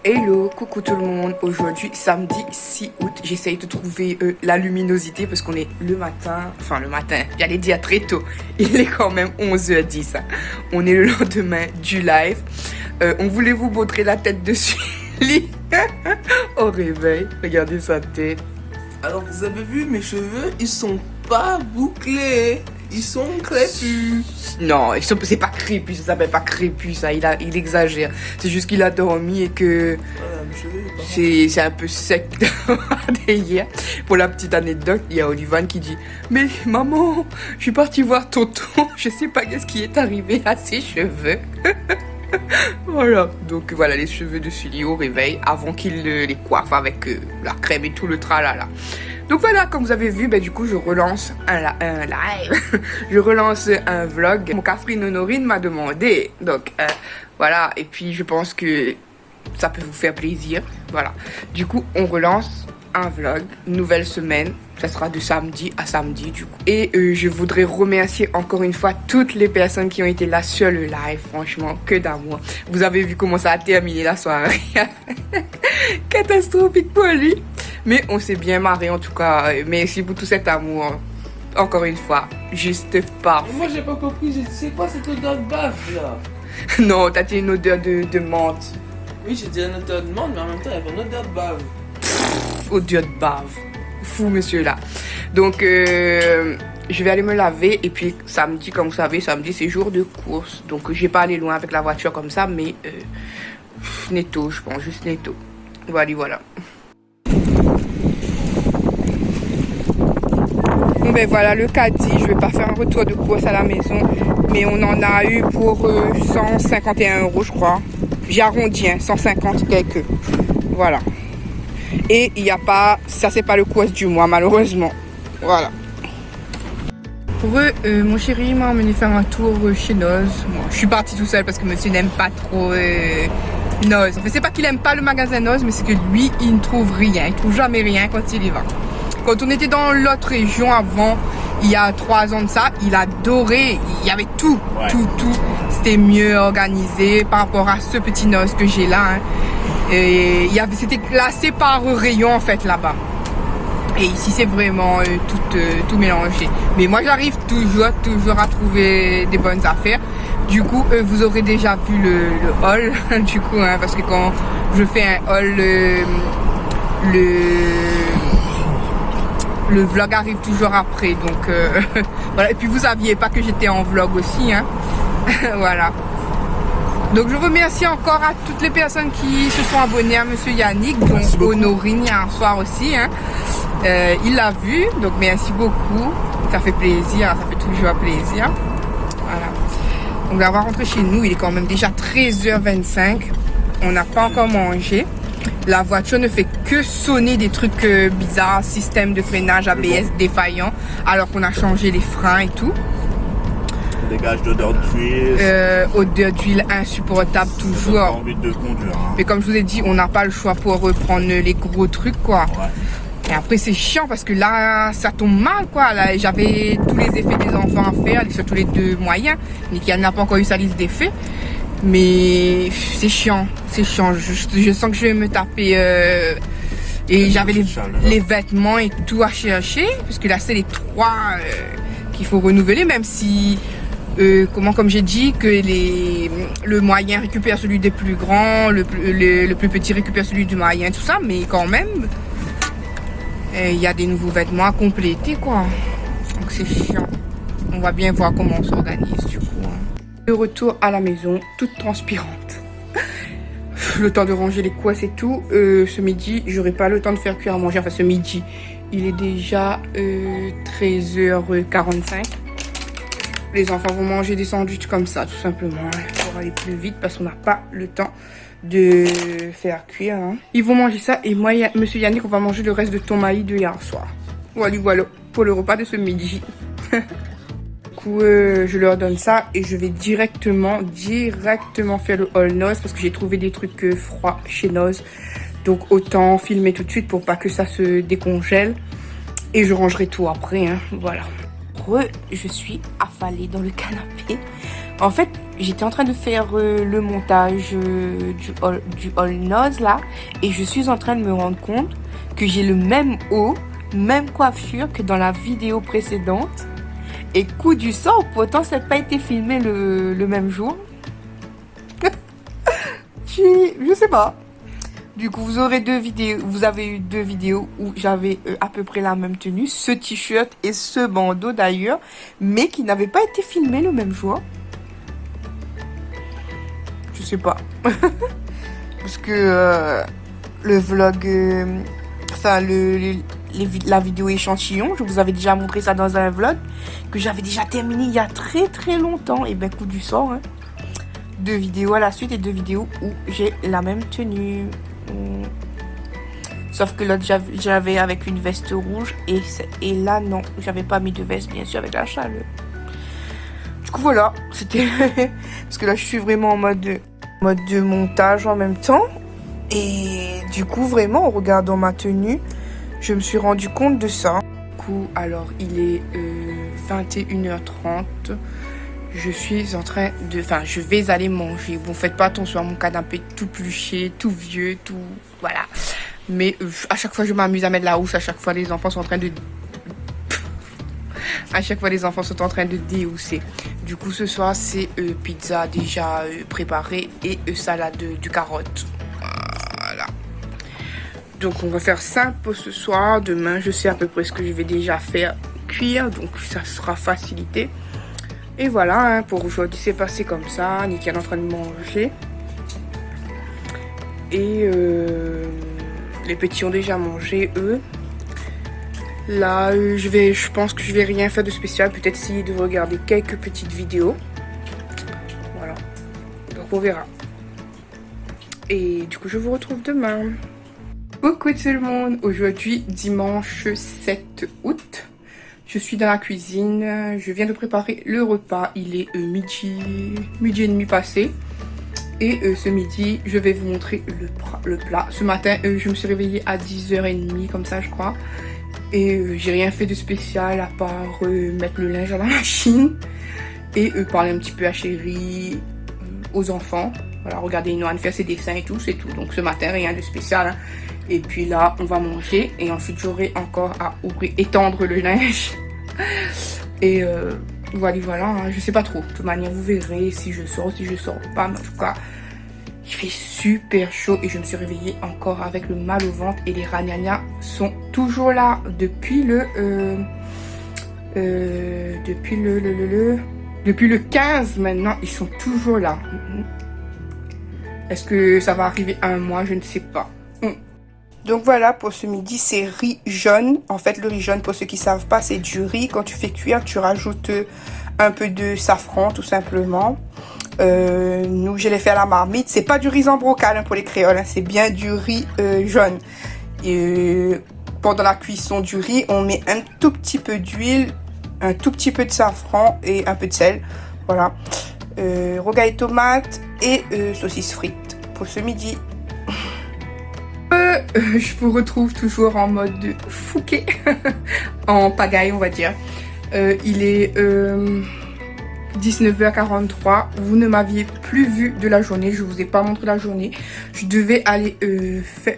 Hello, coucou tout le monde. Aujourd'hui, samedi 6 août, j'essaye de trouver la luminosité parce qu'on est le matin, j'allais dire très tôt. Il est quand même 11h10. Hein. On est le lendemain du live. On voulait vous montrer la tête de Sully au réveil. Regardez sa tête. Alors vous avez vu, mes cheveux, ils sont pas bouclés. Ils sont crépus. Non, c'est pas crépus, ça s'appelle pas crépus, ça, il exagère. C'est juste qu'il a dormi et que Voilà, mes cheveux, c'est un peu sec hier. Pour la petite anecdote, il y a Olivan qui dit « Mais maman, je suis partie voir tonton, je sais pas qu'est-ce qui est arrivé à ses cheveux. » Voilà, donc voilà les cheveux de Sully au réveil avant qu'il les coiffe avec la crème et tout le tralala. Donc voilà, comme vous avez vu, du coup je relance un live, je relance un vlog. Mon Catherine Honorine m'a demandé, donc voilà, et puis je pense que ça peut vous faire plaisir, voilà. Du coup on relance un vlog, nouvelle semaine, ça sera de samedi à samedi du coup. Et je voudrais remercier encore une fois toutes les personnes qui ont été là sur le live, franchement, que d'amour. Vous avez vu comment ça a terminé la soirée. Catastrophique pour lui. Mais on s'est bien marré en tout cas. Merci pour tout cet amour. Encore une fois, juste parfait. moi j'ai pas compris, c'est quoi cette odeur de bave là? Non, t'as dit une odeur de menthe. Oui, j'ai dit une odeur de menthe, mais en même temps il y avait une odeur de bave. Odeur de bave. Fou monsieur là. Donc je vais aller me laver et puis samedi, comme vous savez, samedi c'est jour de course. Donc je vais pas aller loin avec la voiture comme ça, mais netto, je pense, juste netto. Voilà. Ben voilà le caddie, je vais pas faire un retour de course à la maison, mais on en a eu pour 151 € je crois. J'ai arrondi, 150 quelques. Voilà. Et il n'y a pas, ça c'est pas le course du mois malheureusement. Voilà. Pour eux, mon chéri m'a emmené faire un tour chez Noz. Bon, je suis partie tout seul parce que monsieur n'aime pas trop Noz. En fait, c'est pas qu'il aime pas le magasin Noz, mais c'est que lui, il ne trouve rien. Il trouve jamais rien quand il y va. Quand on était dans l'autre région avant, il y a 3 ans de ça, il adorait, il y avait tout, ouais. tout. C'était mieux organisé par rapport à ce petit Noz que j'ai là. Hein. Et c'était classé par rayon en fait là-bas. Et ici c'est vraiment tout mélangé. Mais moi j'arrive toujours à trouver des bonnes affaires. Du coup vous aurez déjà vu le haul du coup hein, parce que quand je fais un haul le vlog arrive toujours après. Donc voilà. Et puis vous saviez pas que j'étais en vlog aussi hein. Voilà. Donc je remercie encore à toutes les personnes qui se sont abonnées à Monsieur Yannick, donc Honorine hier soir aussi. Hein. Il l'a vu, donc merci beaucoup. Ça fait plaisir, ça fait toujours plaisir. Voilà. Donc là, on va rentrer chez nous, il est quand même déjà 13h25. On n'a pas encore mangé. La voiture ne fait que sonner des trucs bizarres, système de freinage ABS défaillant, alors qu'on a changé les freins et tout. Dégage d'odeur d'huile. Odeur d'huile insupportable toujours. Pas envie de conduire. Hein. Mais comme je vous ai dit, on n'a pas le choix pour reprendre les gros trucs quoi. Ouais. Et après c'est chiant parce que là ça tombe mal quoi. Là j'avais tous les effets des enfants à faire, surtout les 2 moyens. Nikia n'a pas encore eu sa liste d'effets. Mais c'est chiant. Je sens que je vais me taper. Et j'avais les vêtements et tout à chercher. Parce que là c'est les 3 qu'il faut renouveler, même si. Comme j'ai dit, que le moyen récupère celui des plus grands, le plus petit récupère celui du moyen, tout ça, mais quand même, il y a des nouveaux vêtements à compléter, quoi. Donc c'est chiant. On va bien voir comment on s'organise, du coup. Hein. De retour à la maison, toute transpirante. Le temps de ranger les coisses et tout. Ce midi, j'aurai pas le temps de faire cuire à manger. Enfin, ce midi, il est déjà 13h45. Les enfants vont manger des sandwichs comme ça, tout simplement, pour aller plus vite parce qu'on n'a pas le temps de faire cuire. Hein. Ils vont manger ça et moi, monsieur Yannick, on va manger le reste de tomaï de hier soir. Voilà, pour le repas de ce midi. Du coup, je leur donne ça et je vais directement faire le haul Noz parce que j'ai trouvé des trucs froids chez Noz. Donc, autant filmer tout de suite pour pas que ça se décongèle. Et je rangerai tout après, hein. Voilà. Je suis affalée dans le canapé. En fait, j'étais en train de faire le montage du All Nose là. Et je suis en train de me rendre compte que j'ai le même haut, même coiffure que dans la vidéo précédente. Et coup du sort, pourtant ça n'a pas été filmé le même jour. Je sais pas. Du coup, vous avez eu deux vidéos où j'avais à peu près la même tenue, ce t-shirt et ce bandeau d'ailleurs, mais qui n'avaient pas été filmés le même jour. Je sais pas. Parce que le vlog, la vidéo échantillon, je vous avais déjà montré ça dans un vlog que j'avais déjà terminé il y a très très longtemps. Et ben coup du sort, hein. 2 vidéos à la suite et 2 vidéos où j'ai la même tenue. Sauf que l'autre j'avais avec une veste rouge et là non, j'avais pas mis de veste bien sûr avec la chaleur. Du coup voilà, c'était parce que là je suis vraiment en mode de montage en même temps et du coup vraiment en regardant ma tenue, je me suis rendu compte de ça. Du coup alors il est 21h30. Je suis en train de... Enfin, je vais aller manger. Bon, faites pas attention à mon canapé tout pluché, tout vieux, tout... Voilà. Mais à chaque fois, je m'amuse à mettre la housse. À chaque fois, les enfants sont en train de... À chaque fois, les enfants sont en train de déhousser. Du coup, ce soir, c'est pizza déjà préparée et salade de carottes. Voilà. Donc, on va faire simple pour ce soir. Demain, je sais à peu près ce que je vais déjà faire cuire. Donc, ça sera facilité. Et voilà, hein, pour aujourd'hui, c'est passé comme ça. Niki est en train de manger. Et les petits ont déjà mangé, eux. Là, je pense que je vais rien faire de spécial. Peut-être essayer de regarder quelques petites vidéos. Voilà. Donc, on verra. Et du coup, je vous retrouve demain. Coucou tout le monde. Aujourd'hui, dimanche 7 août. Je suis dans la cuisine, je viens de préparer le repas, il est midi et demi passé. Et ce midi, je vais vous montrer le plat. Ce matin, je me suis réveillée à 10h30 comme ça je crois. Et j'ai rien fait de spécial à part mettre le linge à la machine. Et parler un petit peu à Chérie, aux enfants. Voilà, regardez Inoan faire ses dessins et tout, c'est tout. Donc ce matin, rien de spécial. Hein. Et puis là, on va manger. Et ensuite, j'aurai encore à étendre le linge. Et voilà. Hein. Je sais pas trop. De toute manière, vous verrez si je sors pas. Mais en tout cas, il fait super chaud. Et je me suis réveillée encore avec le mal au ventre. Et les ragnagnas sont toujours là depuis depuis le 15 maintenant. Ils sont toujours là. Est-ce que ça va arriver à un mois? Je ne sais pas. Donc voilà, pour ce midi, c'est riz jaune. En fait, le riz jaune, pour ceux qui ne savent pas, c'est du riz. Quand tu fais cuire, tu rajoutes un peu de safran, tout simplement. Nous, je l'ai fait à la marmite. C'est pas du riz en brocal hein, pour les créoles. Hein, c'est bien du riz jaune. Et pendant la cuisson du riz, on met un tout petit peu d'huile, un tout petit peu de safran et un peu de sel. Voilà. Rogaille tomate et saucisses frites pour ce midi. Je vous retrouve toujours en mode Fouquet, en pagaille on va dire. Il est 19h43, vous ne m'aviez plus vu de la journée, je vous ai pas montré la journée. Je devais aller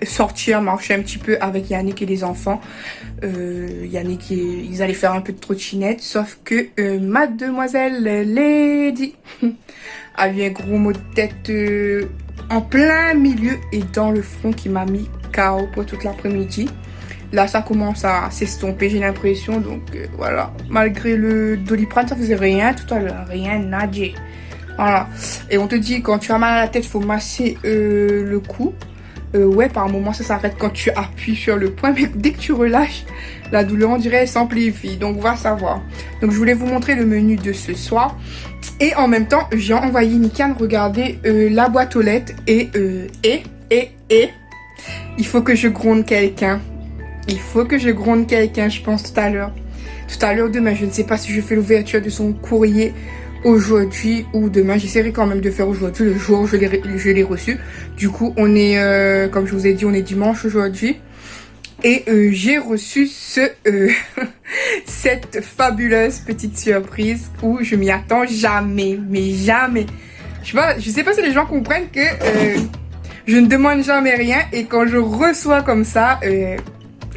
sortir, marcher un petit peu avec Yannick et les enfants. Yannick, ils allaient faire un peu de trottinette, sauf que mademoiselle Lady a eu un gros mot de tête en plein milieu et dans le front qui m'a mis KO pour toute l'après-midi. Là, ça commence à s'estomper, j'ai l'impression. Donc, voilà. Malgré le Doliprane, ça faisait rien tout à l'heure. Rien, nadier. Voilà. Et on te dit, quand tu as mal à la tête, il faut masser le cou. Ouais, par moment, ça s'arrête quand tu appuies sur le point. Mais dès que tu relâches, la douleur, on dirait, elle s'amplifie. Donc, va savoir. Donc, je voulais vous montrer le menu de ce soir. Et en même temps, j'ai envoyé Nikan regarder la boîte aux lettres. Et il faut que je gronde quelqu'un. Il faut que je gronde quelqu'un, je pense, tout à l'heure. Tout à l'heure, demain, je ne sais pas si je fais l'ouverture de son courrier aujourd'hui ou demain. J'essaierai quand même de faire aujourd'hui, le jour où je l'ai reçu. Du coup, on est, comme je vous ai dit, on est dimanche aujourd'hui. Et j'ai reçu cette fabuleuse petite surprise où je m'y attends jamais, mais jamais. Je sais pas si les gens comprennent que je ne demande jamais rien et quand je reçois comme ça,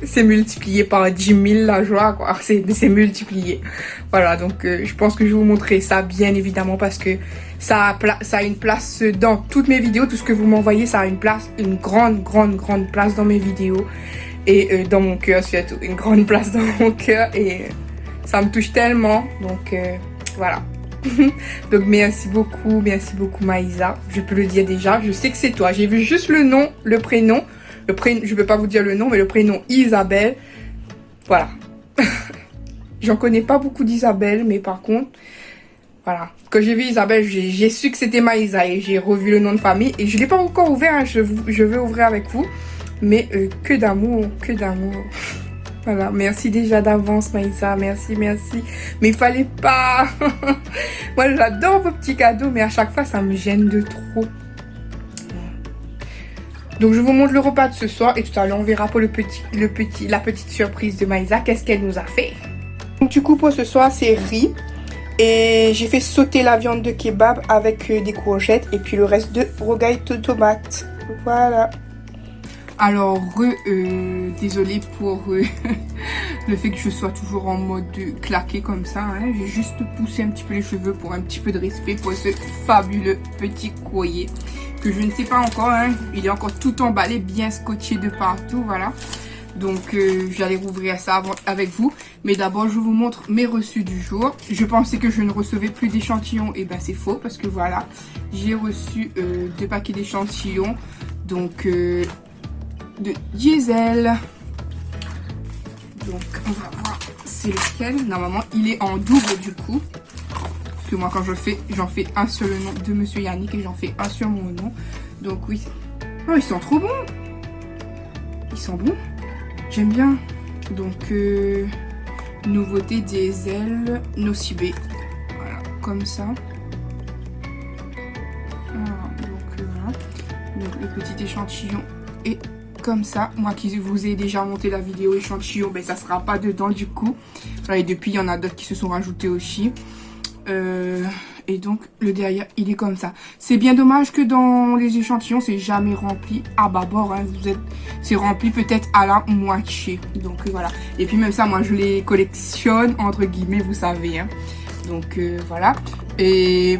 c'est multiplié par 10 000 la joie, quoi. C'est multiplié. Voilà, donc je pense que je vais vous montrer ça bien évidemment parce que ça a une place dans toutes mes vidéos. Tout ce que vous m'envoyez, ça a une place, une grande place dans mes vidéos. Et dans mon cœur, surtout, une grande place dans mon cœur. Et ça me touche tellement. Donc, voilà. Donc, merci beaucoup Maïsa. Je peux le dire déjà. Je sais que c'est toi. J'ai vu juste le nom, le prénom. Je peux pas vous dire le nom, mais le prénom Isabelle. Voilà. J'en connais pas beaucoup d'Isabelle, mais par contre, voilà. Quand j'ai vu Isabelle, j'ai su que c'était Maïsa et j'ai revu le nom de famille. Et je l'ai pas encore ouvert. Hein. Je vais ouvrir avec vous. Mais que d'amour, que d'amour. Voilà, merci déjà d'avance Maïsa, merci. Mais il fallait pas. Moi j'adore vos petits cadeaux, mais à chaque fois ça me gêne de trop. Donc je vous montre le repas de ce soir et tout à l'heure on verra pour la petite surprise de Maïsa, qu'est-ce qu'elle nous a fait. Donc du coup pour ce soir c'est riz. Et j'ai fait sauter la viande de kebab avec des courgettes et puis le reste de rogaille de tomates. Voilà. Alors, désolée pour le fait que je sois toujours en mode claqué comme ça. Hein. J'ai juste poussé un petit peu les cheveux pour un petit peu de respect pour ce fabuleux petit courrier. Que je ne sais pas encore. Hein. Il est encore tout emballé, bien scotché de partout. Voilà. Donc, j'allais rouvrir ça avec vous. Mais d'abord, je vous montre mes reçus du jour. Je pensais que je ne recevais plus d'échantillons. Et ben, c'est faux parce que voilà. J'ai reçu 2 paquets d'échantillons. Donc... de diesel. Donc on va voir c'est lequel. Normalement il est en double du coup. Parce que moi quand j'en fais un sur le nom de Monsieur Yannick et j'en fais un sur mon nom. Donc oui. Oh ils sont trop bons. Ils sont bons. J'aime bien. Donc nouveauté diesel Nocibé. Voilà, comme ça. Voilà, donc le petit échantillon est comme ça. Moi qui vous ai déjà monté la vidéo échantillon, ben ça sera pas dedans du coup. Et depuis il y en a d'autres qui se sont rajoutés aussi. Et donc le derrière il est comme ça. C'est bien dommage que dans les échantillons c'est jamais rempli à bâbord. Hein. C'est rempli peut-être à la moitié. Donc voilà. Et puis même ça moi je les collectionne entre guillemets vous savez. Hein. Donc voilà. Et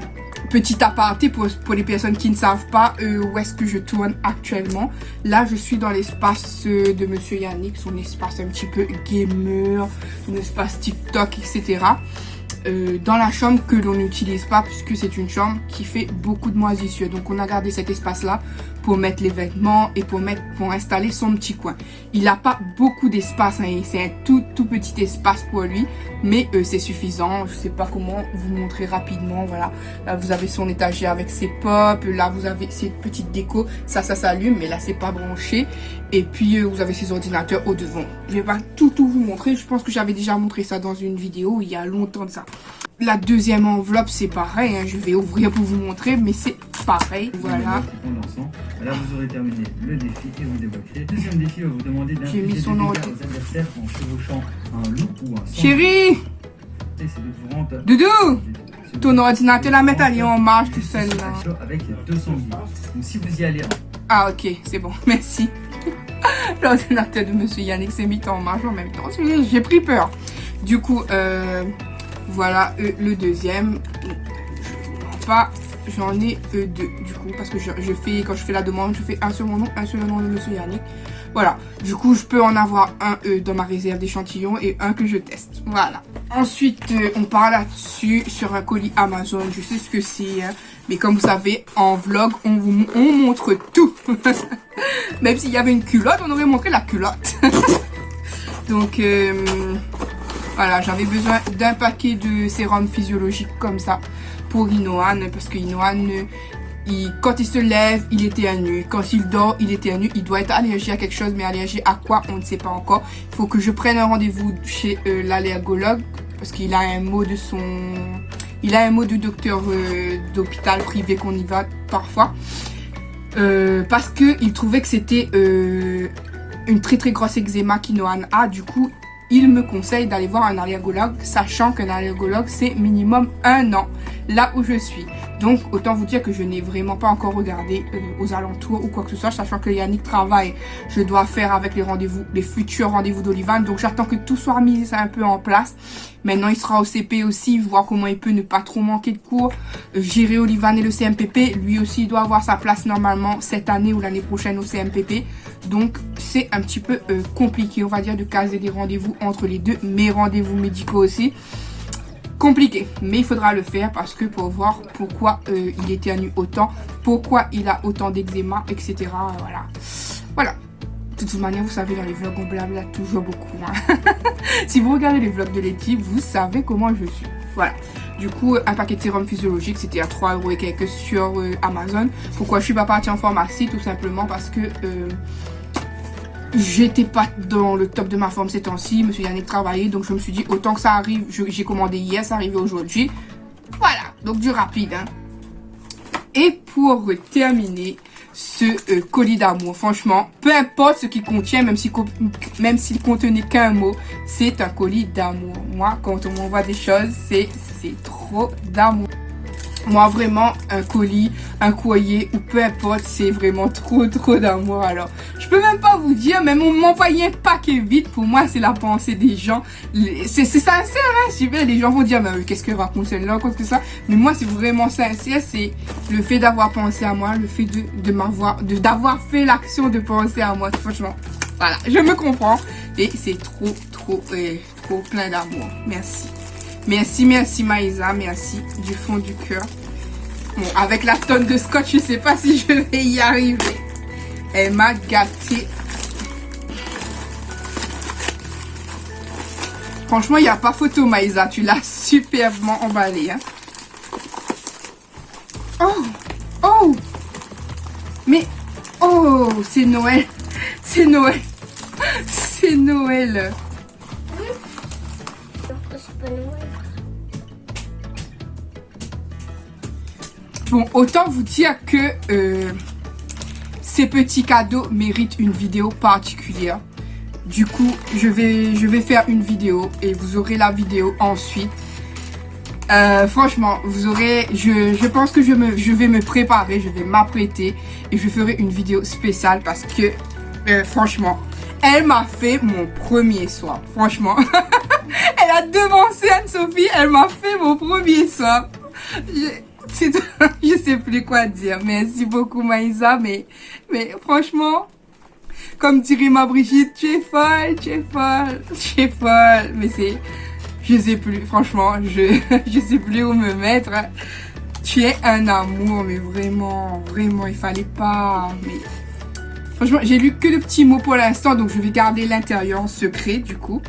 petit aparté pour les personnes qui ne savent pas où est-ce que je tourne actuellement. Là, je suis dans l'espace de Monsieur Yannick, son espace un petit peu gamer, son espace TikTok, etc. Dans la chambre que l'on n'utilise pas puisque c'est une chambre qui fait beaucoup de moisissures. Donc, on a gardé cet espace-là pour mettre les vêtements et pour installer son petit coin. Il n'a pas beaucoup d'espace, hein, c'est un tout petit espace pour lui, mais c'est suffisant. Je sais pas comment vous montrer rapidement. Voilà, là vous avez son étagère avec ses pop, là vous avez ses petites décos, ça s'allume, mais là c'est pas branché. Et puis vous avez ses ordinateurs au devant. Je vais pas tout vous montrer. Je pense que j'avais déjà montré ça dans une vidéo il y a longtemps de ça. La deuxième enveloppe c'est pareil, hein, je vais ouvrir pour vous montrer, mais c'est pareil. Voilà. Là vous aurez terminé le défi et vous débloquerez. Deuxième défi va vous demander d'infliger des dégâts aux adversaires en chevauchant un loup ou un sang. Chérie, Doudou, ton ordinateur la met aller en marche tout seul là. Avec 200 billes. Donc si vous y allez. Ah ok, c'est bon, merci. L'ordinateur de Monsieur Yannick s'est mis en marche en même temps. J'ai pris peur. Du coup, voilà le deuxième. Je vous mens pas. J'en ai 2 du coup parce que quand je fais la demande, je fais un sur mon nom, un sur le nom de Monsieur Yannick. Voilà, du coup je peux en avoir un dans ma réserve d'échantillons et un que je teste. Voilà. Ensuite on part là-dessus sur un colis Amazon. Je sais ce que c'est, hein, mais comme vous savez en vlog on montre tout. Même s'il y avait une culotte, on aurait montré la culotte. Donc voilà, j'avais besoin d'un paquet de sérum physiologique comme ça pour Inoan, parce que Inoan, quand il se lève, il éternue. Quand il dort, il éternue. Il doit être allergique à quelque chose, mais allergique à quoi, on ne sait pas encore. Il faut que je prenne un rendez-vous chez l'allergologue, parce qu'il a un mot de docteur d'hôpital privé qu'on y va parfois. Parce qu'il trouvait que c'était une très très grosse eczéma qu'Inoan a. Du coup, il me conseille d'aller voir un allergologue, sachant qu'un allergologue, c'est minimum 1 an, là où je suis. Donc, autant vous dire que je n'ai vraiment pas encore regardé aux alentours ou quoi que ce soit, sachant que Yannick travaille, je dois faire avec les rendez-vous, les futurs rendez-vous d'Olivan. Donc, j'attends que tout soit mis un peu en place. Maintenant, il sera au CP aussi, voir comment il peut ne pas trop manquer de cours, gérer Olivan et le CMPP. Lui aussi, il doit avoir sa place normalement cette année ou l'année prochaine au CMPP. Donc, c'est un petit peu compliqué, on va dire, de caser des rendez-vous entre les deux. Mes rendez-vous médicaux aussi. Compliqué, mais il faudra le faire parce que pour voir pourquoi il éternue autant, pourquoi il a autant d'eczéma, etc. Voilà. De toute manière, vous savez, dans les vlogs, on blabla toujours beaucoup. Hein. Si vous regardez les vlogs de Letty, vous savez comment je suis. Voilà. Du coup, un paquet de sérum physiologique, c'était à 3 € et quelques sur Amazon. Pourquoi je suis pas partie en pharmacie? Tout simplement parce que j'étais pas dans le top de ma forme ces temps-ci. Monsieur Yannick travaillait, donc je me suis dit autant que ça arrive. J'ai commandé hier, ça arrivait aujourd'hui. Voilà, donc du rapide. Hein. Et pour terminer ce colis d'amour, franchement, peu importe ce qu'il contient, même s'il contenait qu'un mot, c'est un colis d'amour. Moi, quand on m'envoie des choses, c'est trop d'amour. Moi, vraiment, un colis, un courrier, ou peu importe, c'est vraiment trop d'amour. Alors, je peux même pas vous dire, même on m'envoyait un paquet vide, pour moi, c'est la pensée des gens. C'est sincère, hein, si les gens vont dire, mais qu'est-ce que raconte celle-là, quoi que ça. Mais moi, c'est vraiment sincère, c'est le fait d'avoir pensé à moi, le fait d'avoir fait l'action de penser à moi, franchement. Voilà, je me comprends. Et c'est trop plein d'amour. Merci. Merci Maïsa, merci du fond du cœur. Bon, avec la tonne de scotch, je sais pas si je vais y arriver. Elle m'a gâtée. Franchement, il n'y a pas photo Maïsa, tu l'as superbement emballé. Hein. Oh mais, oh, c'est Noël. C'est Noël. C'est Noël. Bon, autant vous dire que ces petits cadeaux méritent une vidéo particulière. Du coup, je vais faire une vidéo et vous aurez la vidéo ensuite. Franchement, vous aurez, je pense que je vais me préparer, je vais m'apprêter et je ferai une vidéo spéciale parce que franchement, elle m'a fait mon premier swap. Franchement, elle a devancé Anne-Sophie, elle m'a fait mon premier swap. Je sais plus quoi dire. Merci beaucoup Maïsa, mais franchement, comme dirait ma Brigitte, tu es folle. Mais je sais plus, franchement, je sais plus où me mettre. Tu es un amour, mais vraiment, il fallait pas. Mais franchement, j'ai lu que le petit mot pour l'instant, donc je vais garder l'intérieur en secret du coup.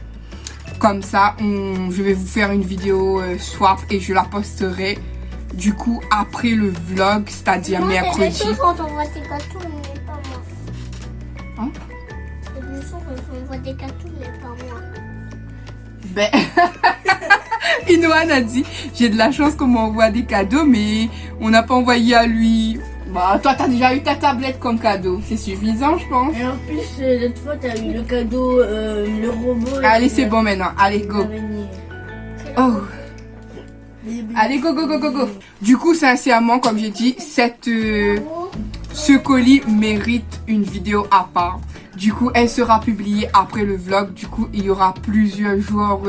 Comme ça, je vais vous faire une vidéo swap et je la posterai. Du coup, après le vlog, c'est-à-dire mercredi. Quand on voit des gâteaux, mais pas moi. Hein? C'est du son quand on voit des gâteaux, mais pas moi. Ben, Inoan a dit, j'ai de la chance qu'on m'envoie des cadeaux, mais on n'a pas envoyé à lui. Bah, toi, t'as déjà eu ta tablette comme cadeau. C'est suffisant, je pense. Et en plus, l'autre fois, t'as eu le cadeau, le robot. Allez, c'est bon maintenant. Allez, go. Oh. Allez, go. Du coup, sincèrement, comme j'ai dit, ce colis mérite une vidéo à part. Du coup, elle sera publiée après le vlog. Du coup, il y aura plusieurs jours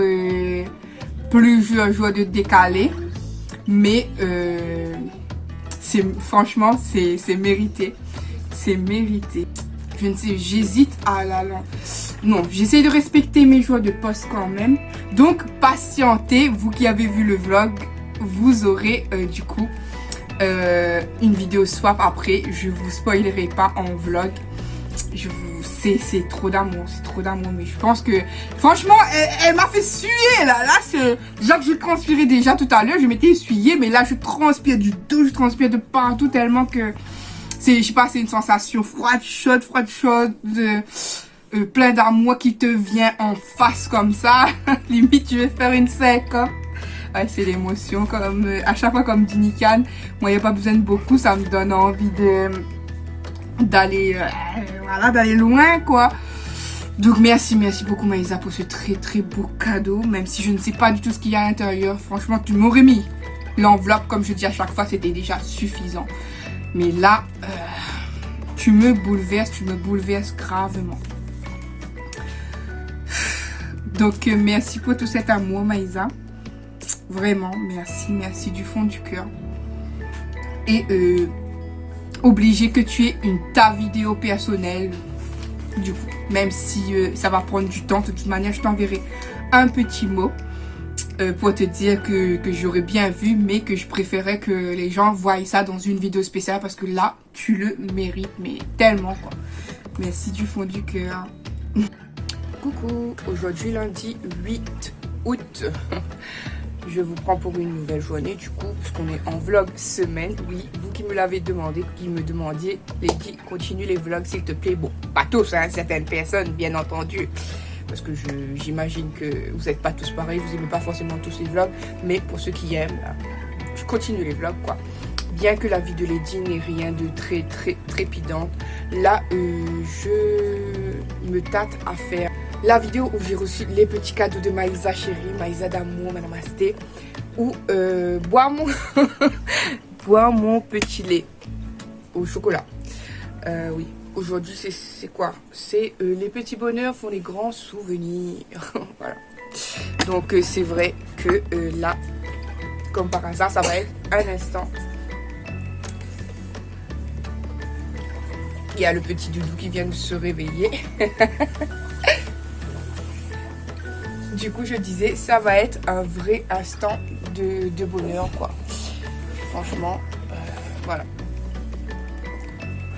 de décalé. Mais, franchement, c'est mérité. C'est mérité. Je ne sais, j'hésite à non, j'essaie de respecter mes jours de poste quand même. Donc, patientez, vous qui avez vu le vlog, vous aurez du coup une vidéo swap après. Je vous spoilerai pas en vlog. C'est trop d'amour, mais je pense que franchement elle m'a fait suer là c'est déjà que je transpirais déjà tout à l'heure, je m'étais essuyée, mais là je transpire du dos, je transpire de partout tellement que je sais pas, c'est une sensation froide chaude plein d'amour qui te vient en face comme ça. Limite je vais faire une syncope. Ouais, c'est l'émotion, comme à chaque fois comme dit Nikan, moi il n'y a pas besoin de beaucoup, ça me donne envie d'aller loin quoi. Donc merci beaucoup Maïsa pour ce très beau cadeau. Même si je ne sais pas du tout ce qu'il y a à l'intérieur. Franchement, tu m'aurais mis l'enveloppe, comme je dis à chaque fois, c'était déjà suffisant. Mais là, tu me bouleverses gravement. Donc merci pour tout cet amour Maïsa. Vraiment, merci du fond du cœur. Et obligé que tu aies ta vidéo personnelle. Du coup, même si ça va prendre du temps, de toute manière, je t'enverrai un petit mot pour te dire que j'aurais bien vu, mais que je préférais que les gens voient ça dans une vidéo spéciale parce que là, tu le mérites, mais tellement quoi. Merci du fond du cœur. Coucou, aujourd'hui lundi 8 août. Je vous prends pour une nouvelle journée du coup, puisqu'on est en vlog semaine. Oui, vous qui me l'avez demandé, qui me demandiez, Lady, continue les vlogs s'il te plaît. Bon, pas tous, hein, certaines personnes, bien entendu. Parce que j'imagine que vous n'êtes pas tous pareils, vous n'aimez pas forcément tous les vlogs. Mais pour ceux qui aiment, je continue les vlogs quoi. Bien que la vie de Lady n'ait rien de très trépidante. Là, je me tâte à faire la vidéo où j'ai reçu les petits cadeaux de Maïsa chérie, Maïsa d'amour, madame Asté, ou boire mon petit lait au chocolat. Oui, aujourd'hui c'est quoi? C'est les petits bonheurs font les grands souvenirs. Voilà. Donc c'est vrai que là, comme par hasard, ça va être un instant. Il y a le petit doudou qui vient de se réveiller. Du coup, je disais, ça va être un vrai instant de bonheur, quoi. Franchement, voilà.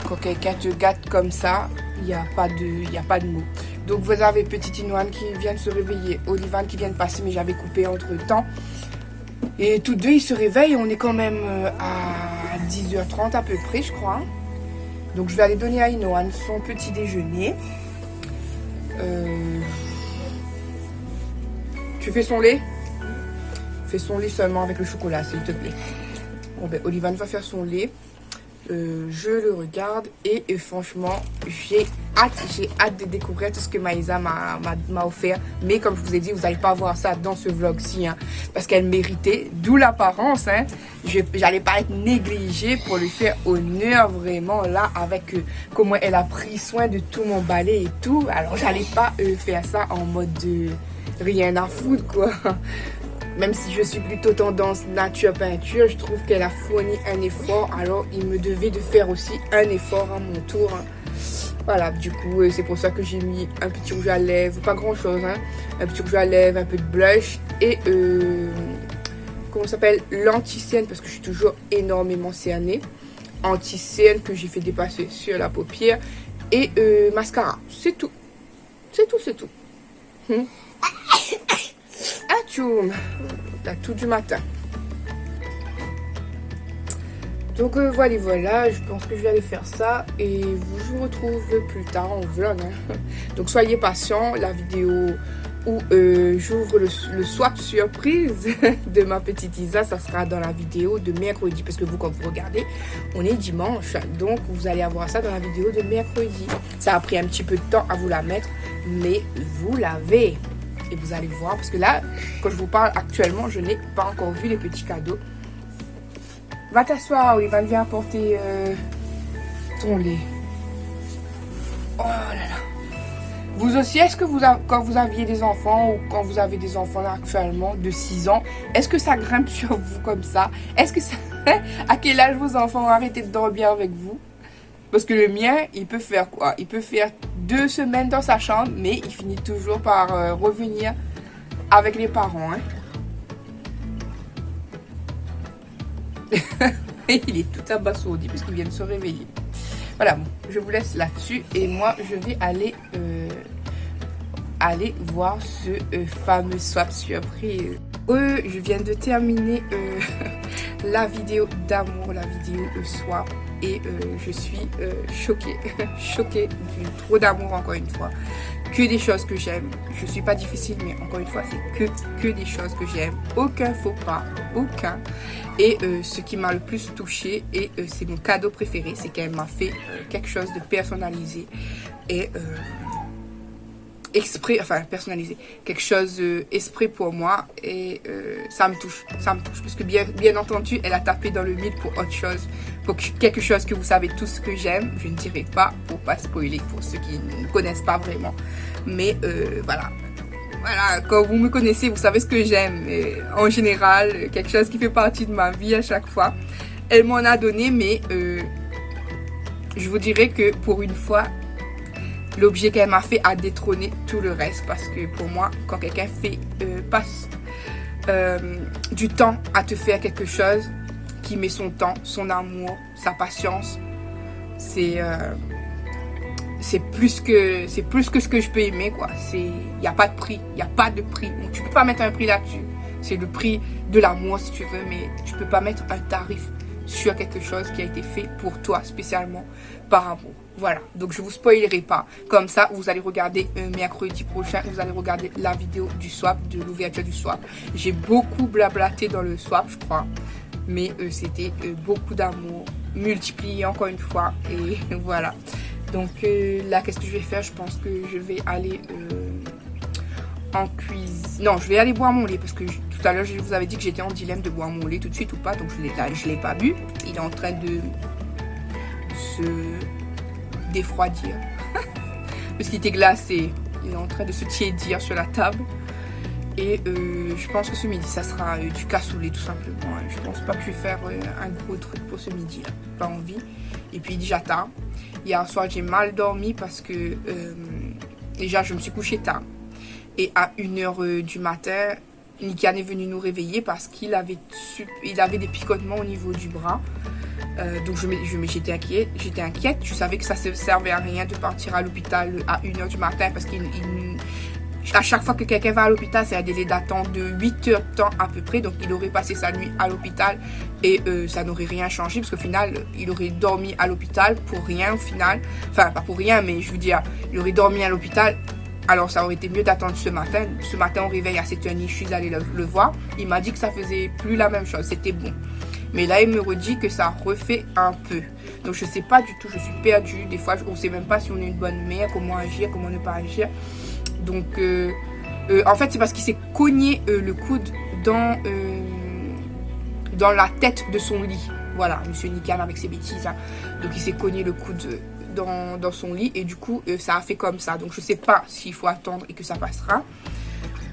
Quand quelqu'un te gâte comme ça, il n'y a pas de mots. Donc, vous avez petite Inoane qui vient de se réveiller, Olivane qui vient de passer, mais j'avais coupé entre-temps. Et tous deux, ils se réveillent. On est quand même à 10h30 à peu près, je crois. Donc, je vais aller donner à Inoane son petit déjeuner. Tu fais son lait? Fais son lait seulement avec le chocolat, s'il te plaît. Bon, ben, Olivane va faire son lait. Je le regarde et franchement, j'ai hâte de découvrir tout ce que Maïsa m'a offert. Mais comme je vous ai dit, vous n'allez pas voir ça dans ce vlog-ci, hein, parce qu'elle méritait, d'où l'apparence. Hein. J'allais pas être négligée pour lui faire honneur vraiment là avec comment elle a pris soin de tout mon balai et tout. Alors j'allais pas faire ça en mode de rien à foutre quoi. Même si je suis plutôt tendance nature peinture, je trouve qu'elle a fourni un effort. Alors il me devait de faire aussi un effort à mon tour. Voilà, du coup c'est pour ça que j'ai mis un petit rouge à lèvres, pas grand chose, hein. Un petit rouge à lèvres, un peu de blush et comment ça s'appelle, l'anti-cerne parce que je suis toujours énormément cernée. Anti-cerne que j'ai fait dépasser sur la paupière et mascara. C'est tout. C'est tout. Atchoum, t'as tout du matin. Donc voilà, je pense que je vais aller faire ça et je vous retrouve plus tard en vlog. Hein. Donc soyez patients, la vidéo où j'ouvre le swap surprise de ma petite Isa, ça sera dans la vidéo de mercredi parce que vous quand vous regardez, on est dimanche, donc vous allez avoir ça dans la vidéo de mercredi. Ça a pris un petit peu de temps à vous la mettre, mais vous l'avez. Et vous allez voir, parce que là, quand je vous parle actuellement, je n'ai pas encore vu les petits cadeaux. Va t'asseoir, Olivier, viens apporter ton lait. Oh là là. Vous aussi, est-ce que quand vous aviez des enfants, ou quand vous avez des enfants là actuellement, de 6 ans, est-ce que ça grimpe sur vous comme ça? Est-ce que ça... À quel âge vos enfants ont arrêté de dormir avec vous? Parce que le mien, il peut faire quoi? Il peut faire 2 semaines dans sa chambre, mais il finit toujours par revenir avec les parents. Hein. Il est tout abasourdi parce qu'il vient de se réveiller. Voilà, bon, je vous laisse là-dessus. Et moi, je vais aller voir ce fameux swap surprise. Je viens de terminer la vidéo d'amour, la vidéo swap. Et je suis choquée du trop d'amour encore une fois. Que des choses que j'aime. Je suis pas difficile, mais encore une fois, c'est que des choses que j'aime. Aucun faux pas, aucun. Et ce qui m'a le plus touchée, et c'est mon cadeau préféré, c'est qu'elle m'a fait quelque chose de personnalisé. Et exprès, enfin personnalisé, quelque chose exprès pour moi et ça me touche, parce que bien entendu, elle a tapé dans le mille pour autre chose, pour quelque chose que vous savez tous que j'aime, je ne dirai pas pour pas spoiler pour ceux qui ne connaissent pas vraiment, mais voilà, quand vous me connaissez, vous savez ce que j'aime, en général, quelque chose qui fait partie de ma vie à chaque fois, elle m'en a donné, mais je vous dirais que pour une fois, l'objet qu'elle m'a fait a détrôné tout le reste parce que pour moi, quand quelqu'un passe du temps à te faire quelque chose, qui met son temps, son amour, sa patience, c'est plus que ce que je peux aimer, quoi. Il n'y a pas de prix, il n'y a pas de prix. Donc, tu peux pas mettre un prix là-dessus. C'est le prix de l'amour si tu veux, mais tu peux pas mettre un tarif sur quelque chose qui a été fait pour toi spécialement par amour. Voilà, donc je vous spoilerai pas. Comme ça, vous allez regarder mercredi prochain, vous allez regarder la vidéo du swap, de l'ouverture du swap. J'ai beaucoup blablaté dans le swap, je crois, mais c'était beaucoup d'amour multiplié encore une fois et voilà. Donc là, qu'est-ce que je vais faire? Je pense que je vais aller en cuisine. Non, je vais aller boire mon lait parce que tout à l'heure, je vous avais dit que j'étais en dilemme de boire mon lait tout de suite ou pas, donc je l'ai pas bu. Il est en train de se défroidir parce qu'il était glacé. Il est en train de se tiédir sur la table et je pense que ce midi ça sera du cassoulet tout simplement. Je pense pas que je vais faire un gros truc pour ce midi là. Pas envie. Et puis déjà tard, hier soir j'ai mal dormi parce que déjà je me suis couchée tard et à 1h du matin Nikian est venu nous réveiller parce qu'il avait des picotements au niveau du bras. Donc j'étais inquiète, je savais que ça ne servait à rien de partir à l'hôpital à 1h du matin parce qu'à chaque fois que quelqu'un va à l'hôpital, c'est un délai d'attente de 8 heures de temps à peu près, donc il aurait passé sa nuit à l'hôpital et ça n'aurait rien changé parce qu'au final, il aurait dormi à l'hôpital pour rien au final, enfin pas pour rien, mais je veux dire, il aurait dormi à l'hôpital. Alors ça aurait été mieux d'attendre ce matin. Ce matin au réveil à 7h30, je suis allée le voir, il m'a dit que ça faisait plus la même chose, c'était bon. Mais là, il me redit que ça refait un peu. Donc, je ne sais pas du tout. Je suis perdue. Des fois, on ne sait même pas si on est une bonne mère, comment agir, comment ne pas agir. Donc, en fait, c'est parce qu'il s'est cogné le coude dans la tête de son lit. Voilà, monsieur Nikian avec ses bêtises. Hein. Donc, il s'est cogné le coude dans son lit. Et du coup, ça a fait comme ça. Donc, je ne sais pas s'il faut attendre et que ça passera.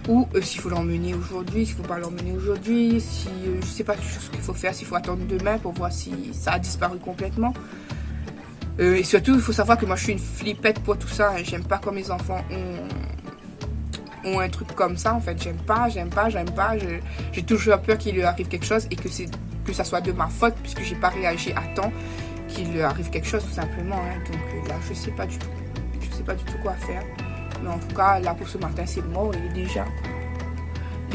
Ou s'il faut l'emmener aujourd'hui, s'il ne faut pas l'emmener aujourd'hui, si je ne sais pas ce qu'il faut faire, s'il faut attendre demain pour voir si ça a disparu complètement. Et surtout, il faut savoir que moi je suis une flippette pour tout ça. Hein. J'aime pas quand mes enfants ont un truc comme ça en fait. J'aime pas. J'ai toujours peur qu'il leur arrive quelque chose et que ça soit de ma faute puisque j'ai pas réagi à temps, qu'il leur arrive quelque chose tout simplement. Hein. Donc là, je sais pas du tout. Je sais pas du tout quoi faire. Mais en tout cas, là pour ce matin, c'est mort. Il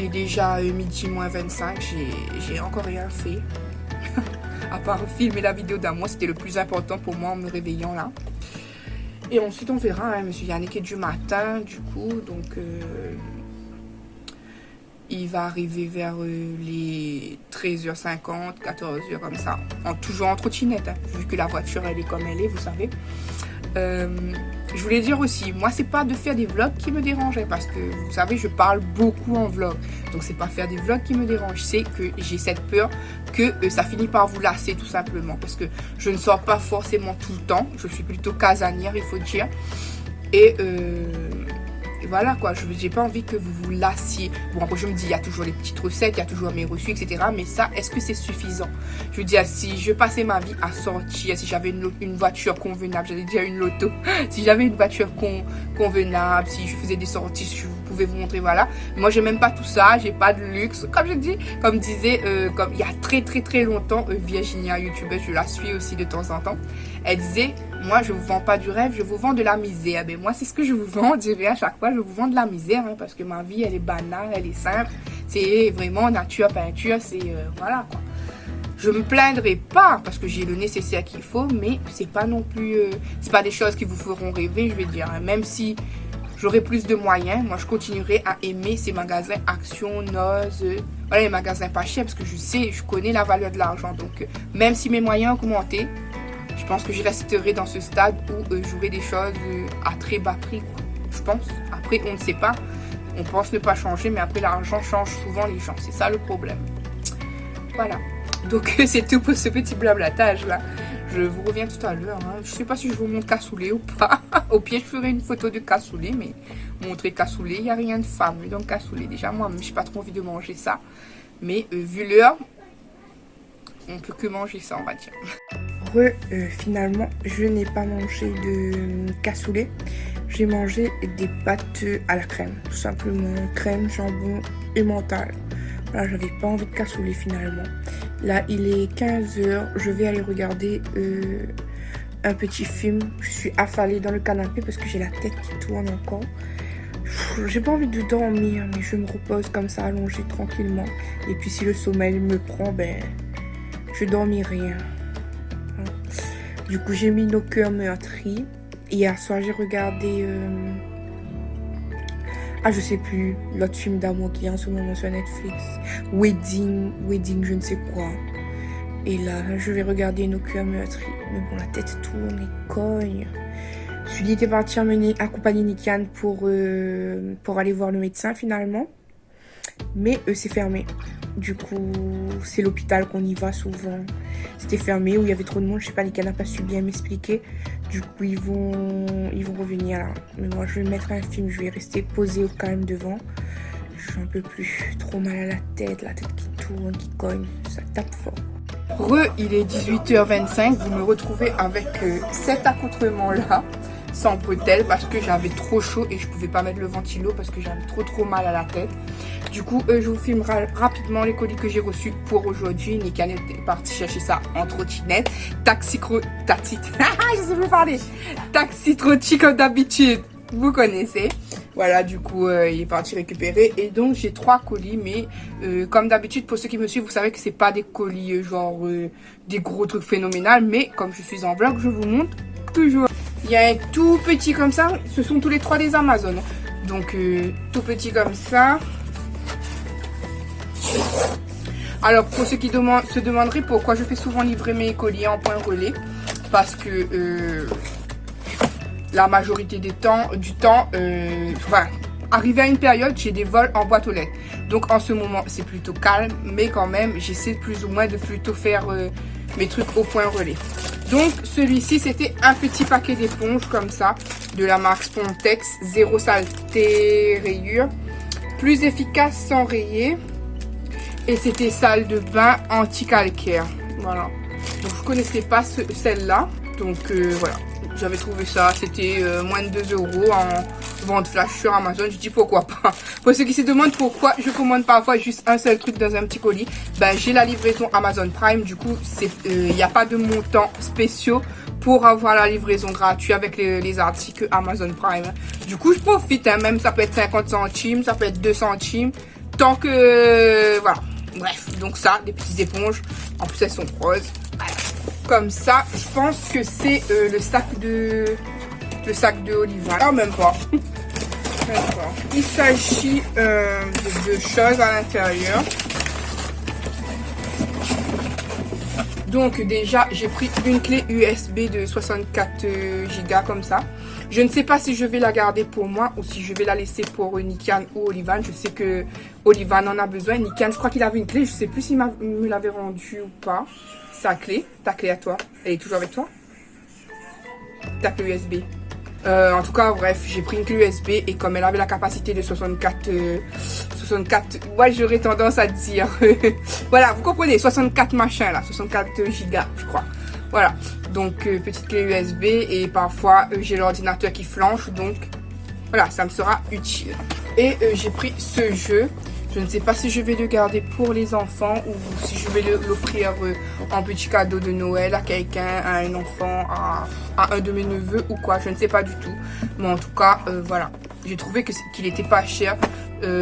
est déjà midi moins 25. J'ai encore rien fait. À part filmer la vidéo d'amour, c'était le plus important pour moi en me réveillant là. Et ensuite, on verra. Hein, monsieur Yannick est du matin, du coup. Donc, il va arriver vers les 13h50, 14h comme ça. Toujours en trottinette, hein, vu que la voiture, elle est comme elle est, vous savez. Je voulais dire aussi, moi c'est pas de faire des vlogs qui me dérangeait parce que vous savez je parle beaucoup en vlog, donc c'est pas faire des vlogs qui me dérange, c'est que j'ai cette peur que ça finit par vous lasser tout simplement parce que je ne sors pas forcément tout le temps, je suis plutôt casanière il faut dire et voilà quoi, je n'ai pas envie que vous vous lassiez. Bon après je me dis il y a toujours les petites recettes, il y a toujours mes reçus etc. Mais ça est-ce que c'est suffisant? Je veux dire si je passais ma vie à sortir, si j'avais une voiture convenable, j'allais dire une loto, si j'avais une voiture convenable, si je faisais des sorties, si je pouvais vous montrer voilà. Moi j'ai même pas tout ça, j'ai pas de luxe. Comme disait comme il y a très longtemps Virginia youtubeuse, je la suis aussi de temps en temps. Elle disait moi je vous vends pas du rêve, je vous vends de la misère. Ben moi c'est ce que je vous vends, je dirais à chaque fois, je vous vends de la misère hein, parce que ma vie elle est banale, elle est simple, c'est vraiment nature, peinture, c'est voilà quoi. Je me plaindrai pas parce que j'ai le nécessaire qu'il faut, mais c'est pas non plus, c'est pas des choses qui vous feront rêver, je vais dire. Hein. Même si j'aurai plus de moyens, moi je continuerai à aimer ces magasins Action, Noz, voilà les magasins pas chers parce que je connais la valeur de l'argent. Donc même si mes moyens ont augmenté, je pense que je resterai dans ce stade où j'aurai des choses à très bas prix. Quoi. Je pense. Après, on ne sait pas. On pense ne pas changer, mais après, l'argent change souvent les gens. C'est ça le problème. Voilà. Donc, c'est tout pour ce petit blablatage là. Je vous reviens tout à l'heure. Hein. Je sais pas si je vous montre cassoulet ou pas. Au pire, je ferai une photo de cassoulet, mais montrer cassoulet, il n'y a rien de fameux dans le cassoulet. Déjà, moi, je n'ai pas trop envie de manger ça. Mais vu l'heure, on peut que manger ça, on va dire. Finalement, je n'ai pas mangé de cassoulet. J'ai mangé des pâtes à la crème. Tout simplement, crème, jambon et mental. Voilà, j'avais pas envie de cassoulet finalement. Là, il est 15 h. Je vais aller regarder un petit film. Je suis affalée dans le canapé parce que j'ai la tête qui tourne encore. J'ai pas envie de dormir, mais je me repose comme ça, allongée tranquillement. Et puis si le sommeil me prend, ben, je dormirai. Du coup, j'ai mis Nos cœurs meurtris. Hier soir, j'ai regardé... je sais plus, l'autre film d'amour qui est en ce moment sur Netflix. Wedding, je ne sais quoi. Et là, je vais regarder Nos cœurs meurtris. Mais bon, la tête tourne et cogne. Sully était parti accompagner Nikian pour aller voir le médecin finalement. Mais c'est fermé. Du coup, c'est l'hôpital qu'on y va souvent. C'était fermé, où il y avait trop de monde. Je sais pas, Nikian n'a pas su bien m'expliquer. Du coup, ils vont revenir là. Mais moi, je vais mettre un film. Je vais rester posée au calme devant. Je suis un peu plus trop mal à la tête qui tourne, qui cogne. Ça tape fort. Il est 18h25. Vous me retrouvez avec cet accoutrement là. Sans bretelles parce que j'avais trop chaud et je pouvais pas mettre le ventilo parce que j'avais trop mal à la tête. Du coup, je vous filmerai rapidement les colis que j'ai reçus pour aujourd'hui. Nikian est parti chercher ça en trottinette. Taxi je sais plus parler. Taxi trottinette comme d'habitude. Vous connaissez. Voilà, du coup, il est parti récupérer. Et donc, j'ai 3 colis. Mais comme d'habitude, pour ceux qui me suivent, vous savez que c'est pas des colis genre des gros trucs phénoménaux. Mais comme je suis en vlog, je vous montre toujours. Il y a un tout petit comme ça. Ce sont tous les 3 des Amazon. Donc, tout petit comme ça. Alors, pour ceux qui se demanderaient pourquoi je fais souvent livrer mes colis en point relais. Parce que la majorité du temps, arrivé à une période, j'ai des vols en boîte aux lettres. Donc, en ce moment, c'est plutôt calme. Mais quand même, j'essaie plus ou moins de plutôt faire mes trucs au point relais. Donc, celui-ci, c'était un petit paquet d'éponges comme ça, de la marque Spontex, 0 saleté rayure, plus efficace sans rayer. Et c'était salle de bain anti-calcaire. Voilà. Donc, je ne connaissais pas celle-là. Donc, voilà. J'avais trouvé ça, c'était moins de 2 € en vente flash sur Amazon. Je dis pourquoi pas. Pour ceux qui se demandent pourquoi je commande parfois juste un seul truc dans un petit colis, ben j'ai la livraison Amazon Prime. Du coup, il n'y a pas de montant spéciaux pour avoir la livraison gratuite avec les articles Amazon Prime. Du coup, je profite. Hein, même ça peut être 50 centimes, ça peut être 2 centimes. Tant que... voilà. Bref, donc ça, des petites éponges. En plus, elles sont roses. Voilà. Comme ça, je pense que c'est le sac de Oliva. Ah, même pas. Il s'agit de 2 choses à l'intérieur. Donc déjà, j'ai pris une clé USB de 64 Go comme ça. Je ne sais pas si je vais la garder pour moi ou si je vais la laisser pour Nikian ou Olivan. Je sais que Olivan en a besoin. Nikian, je crois qu'il avait une clé. Je ne sais plus s'il me l'avait rendue ou pas. Sa clé, ta clé à toi, elle est toujours avec toi? Ta clé USB. En tout cas, bref, j'ai pris une clé USB et comme elle avait la capacité de 64, ouais, j'aurais tendance à dire, voilà, vous comprenez, 64 machin là, 64 gigas, je crois. Voilà, donc petite clé USB et parfois j'ai l'ordinateur qui flanche, donc voilà, ça me sera utile. Et j'ai pris ce jeu. Je ne sais pas si je vais le garder pour les enfants ou si je vais l'offrir en petit cadeau de Noël à quelqu'un, à un enfant, à un de mes neveux ou quoi. Je ne sais pas du tout. Mais en tout cas, voilà. J'ai trouvé qu'il était pas cher.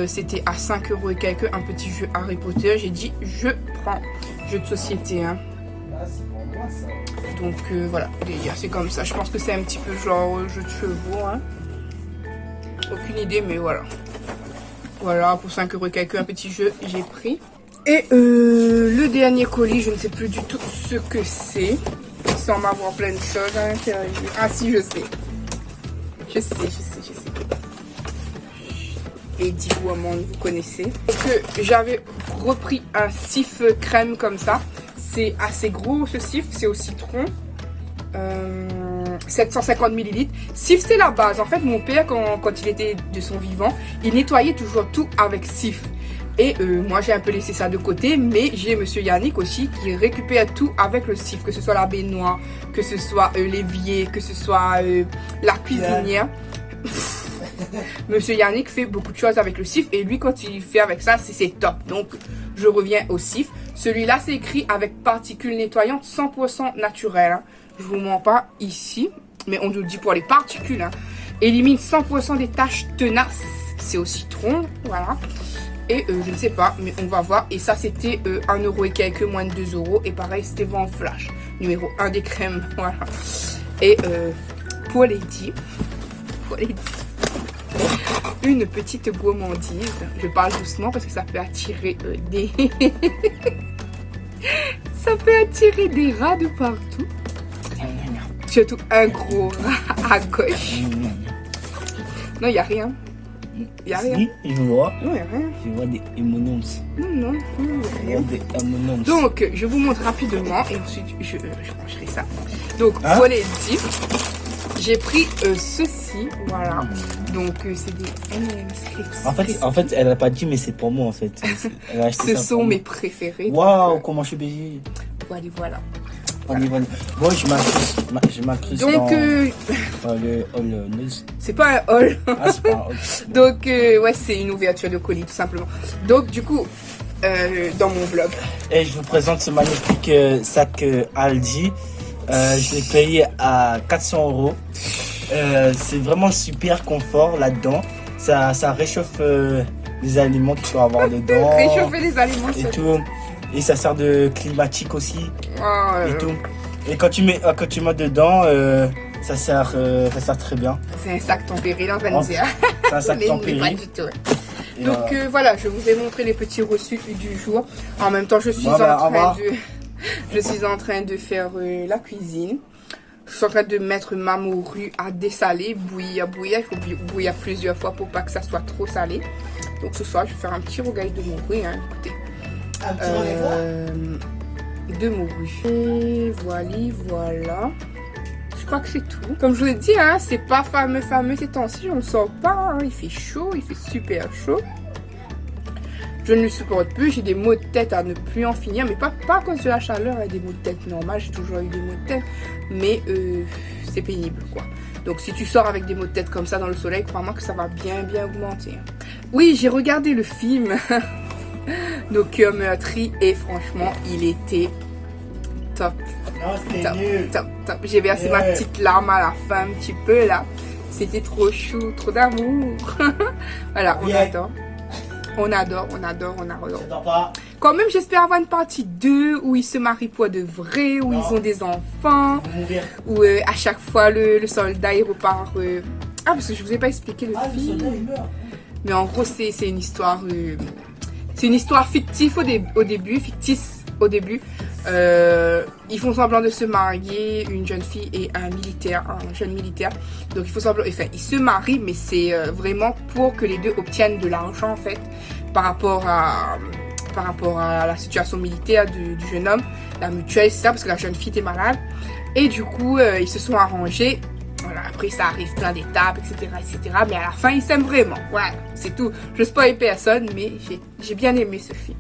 C'était à 5 € et quelques, un petit jeu Harry Potter. J'ai dit, je prends. Jeu de société. Hein. Donc voilà, c'est comme ça. Je pense que c'est un petit peu genre jeu de chevaux. Hein. Aucune idée, mais voilà. Voilà, pour 5 € quelques, un petit jeu, j'ai pris. Et le dernier colis, je ne sais plus du tout ce que c'est. Il semble avoir plein de choses à l'intérieur. Ah si, je sais. Je sais. Eddie Woman, vous connaissez. Donc j'avais repris un sif crème comme ça. C'est assez gros ce sif, c'est au citron. 750 ml. Sif, c'est la base. En fait, mon père, quand il était de son vivant, il nettoyait toujours tout avec sif. Et moi, j'ai un peu laissé ça de côté, mais j'ai monsieur Yannick aussi qui récupère tout avec le sif, que ce soit la baignoire, que ce soit l'évier, que ce soit la cuisinière. Monsieur Yannick fait beaucoup de choses avec le sif et lui, quand il fait avec ça, c'est top. Donc, je reviens au sif. Celui-là, c'est écrit avec particules nettoyantes 100% naturelles. Hein. Je vous mens pas ici, mais on nous dit pour les particules. Hein. Élimine 100% des taches tenaces. C'est au citron, voilà. Et je ne sais pas, mais on va voir. Et ça, c'était 1 € et quelques, moins de 2 €. Et pareil, c'était vent flash. Numéro 1 des crèmes, voilà. Et pour Lady, une petite gourmandise. Je parle doucement parce que ça peut attirer des... ça peut attirer des rats de partout. Surtout un gros rat à gauche. Non, il n'y a rien. Il n'y a rien. Si, je vois. Non, il n'y a rien. Je vois des M&M's. Non, Je vois des M&M's. donc, je vous montre rapidement et ensuite je mangerai ça. Donc, Hein? pour les dips, j'ai pris ceci, voilà. Donc, c'est des M&M's. En fait, elle a pas dit, mais c'est pour moi, en fait. Elle a acheté Ce ça sont pour mes moi. préférés. Waouh, comment je suis baisé. Voilà. Allez, voilà. Bon, je m'incruste Donc, dans le All News. c'est pas un haul. Ah, c'est pas un All. Donc, ouais, c'est une ouverture de colis, tout simplement. Donc, du coup, dans mon vlog. Et je vous présente ce magnifique sac Aldi. Je l'ai payé à 400 €. C'est vraiment super confort là-dedans. Ça réchauffe les aliments qu'il faut avoir dedans. Réchauffer les aliments. Et tout. Et ça sert de climatique aussi. Et tout. Et quand tu mets dedans, ça sert très bien. C'est un sac tempéré, là, on va dire. C'est un sac Mais tempéré. pas du tout. Et Donc voilà, je vous ai montré les petits reçus du jour. En même temps, je suis en train de faire la cuisine. Je suis en train de mettre ma morue à dessaler, bouillir. Il faut bouillir plusieurs fois pour pas que ça soit trop salé. Donc ce soir, je vais faire un petit rogaille de morue. Hein, écoutez. De morue. Et voilà. Je crois que c'est tout. Comme je vous l'ai dit, hein, c'est pas fameux ces temps-ci. On ne sort pas. Hein. Il fait chaud, il fait super chaud. Je ne le supporte plus. J'ai des maux de tête à ne plus en finir. Mais pas à cause de la chaleur. Hein, des maux de tête normales. J'ai toujours eu des maux de tête. Mais c'est pénible, quoi. Donc si tu sors avec des maux de tête comme ça dans le soleil, crois-moi que ça va bien augmenter. Hein. Oui, j'ai regardé le film Nos cœurs meurtris et franchement, il était top. Non, c'était nul. Top. J'ai versé ma petite larme à la fin, un petit peu là. C'était trop chou, trop d'amour. Voilà, on adore. J'attends pas. Quand même, j'espère avoir une partie 2 où ils se marient pour de vrai, où ils ont des enfants, où à chaque fois le soldat il repart. Ah, parce que je vous ai pas expliqué le film. Le soldat, il meurt. Mais en gros, c'est une histoire. C'est une histoire fictive au début, fictice au début. Ils font semblant de se marier, une jeune fille et un jeune militaire. Donc ils font semblant, enfin ils se marient, mais c'est vraiment pour que les deux obtiennent de l'argent en fait par rapport à la situation militaire du jeune homme, la mutuelle, c'est ça, parce que la jeune fille était malade. Et du coup, ils se sont arrangés. Voilà, après ça arrive plein d'étapes, etc. Mais à la fin, ils s'aiment vraiment. Voilà, c'est tout. Je spoil personne, mais j'ai bien aimé ce film.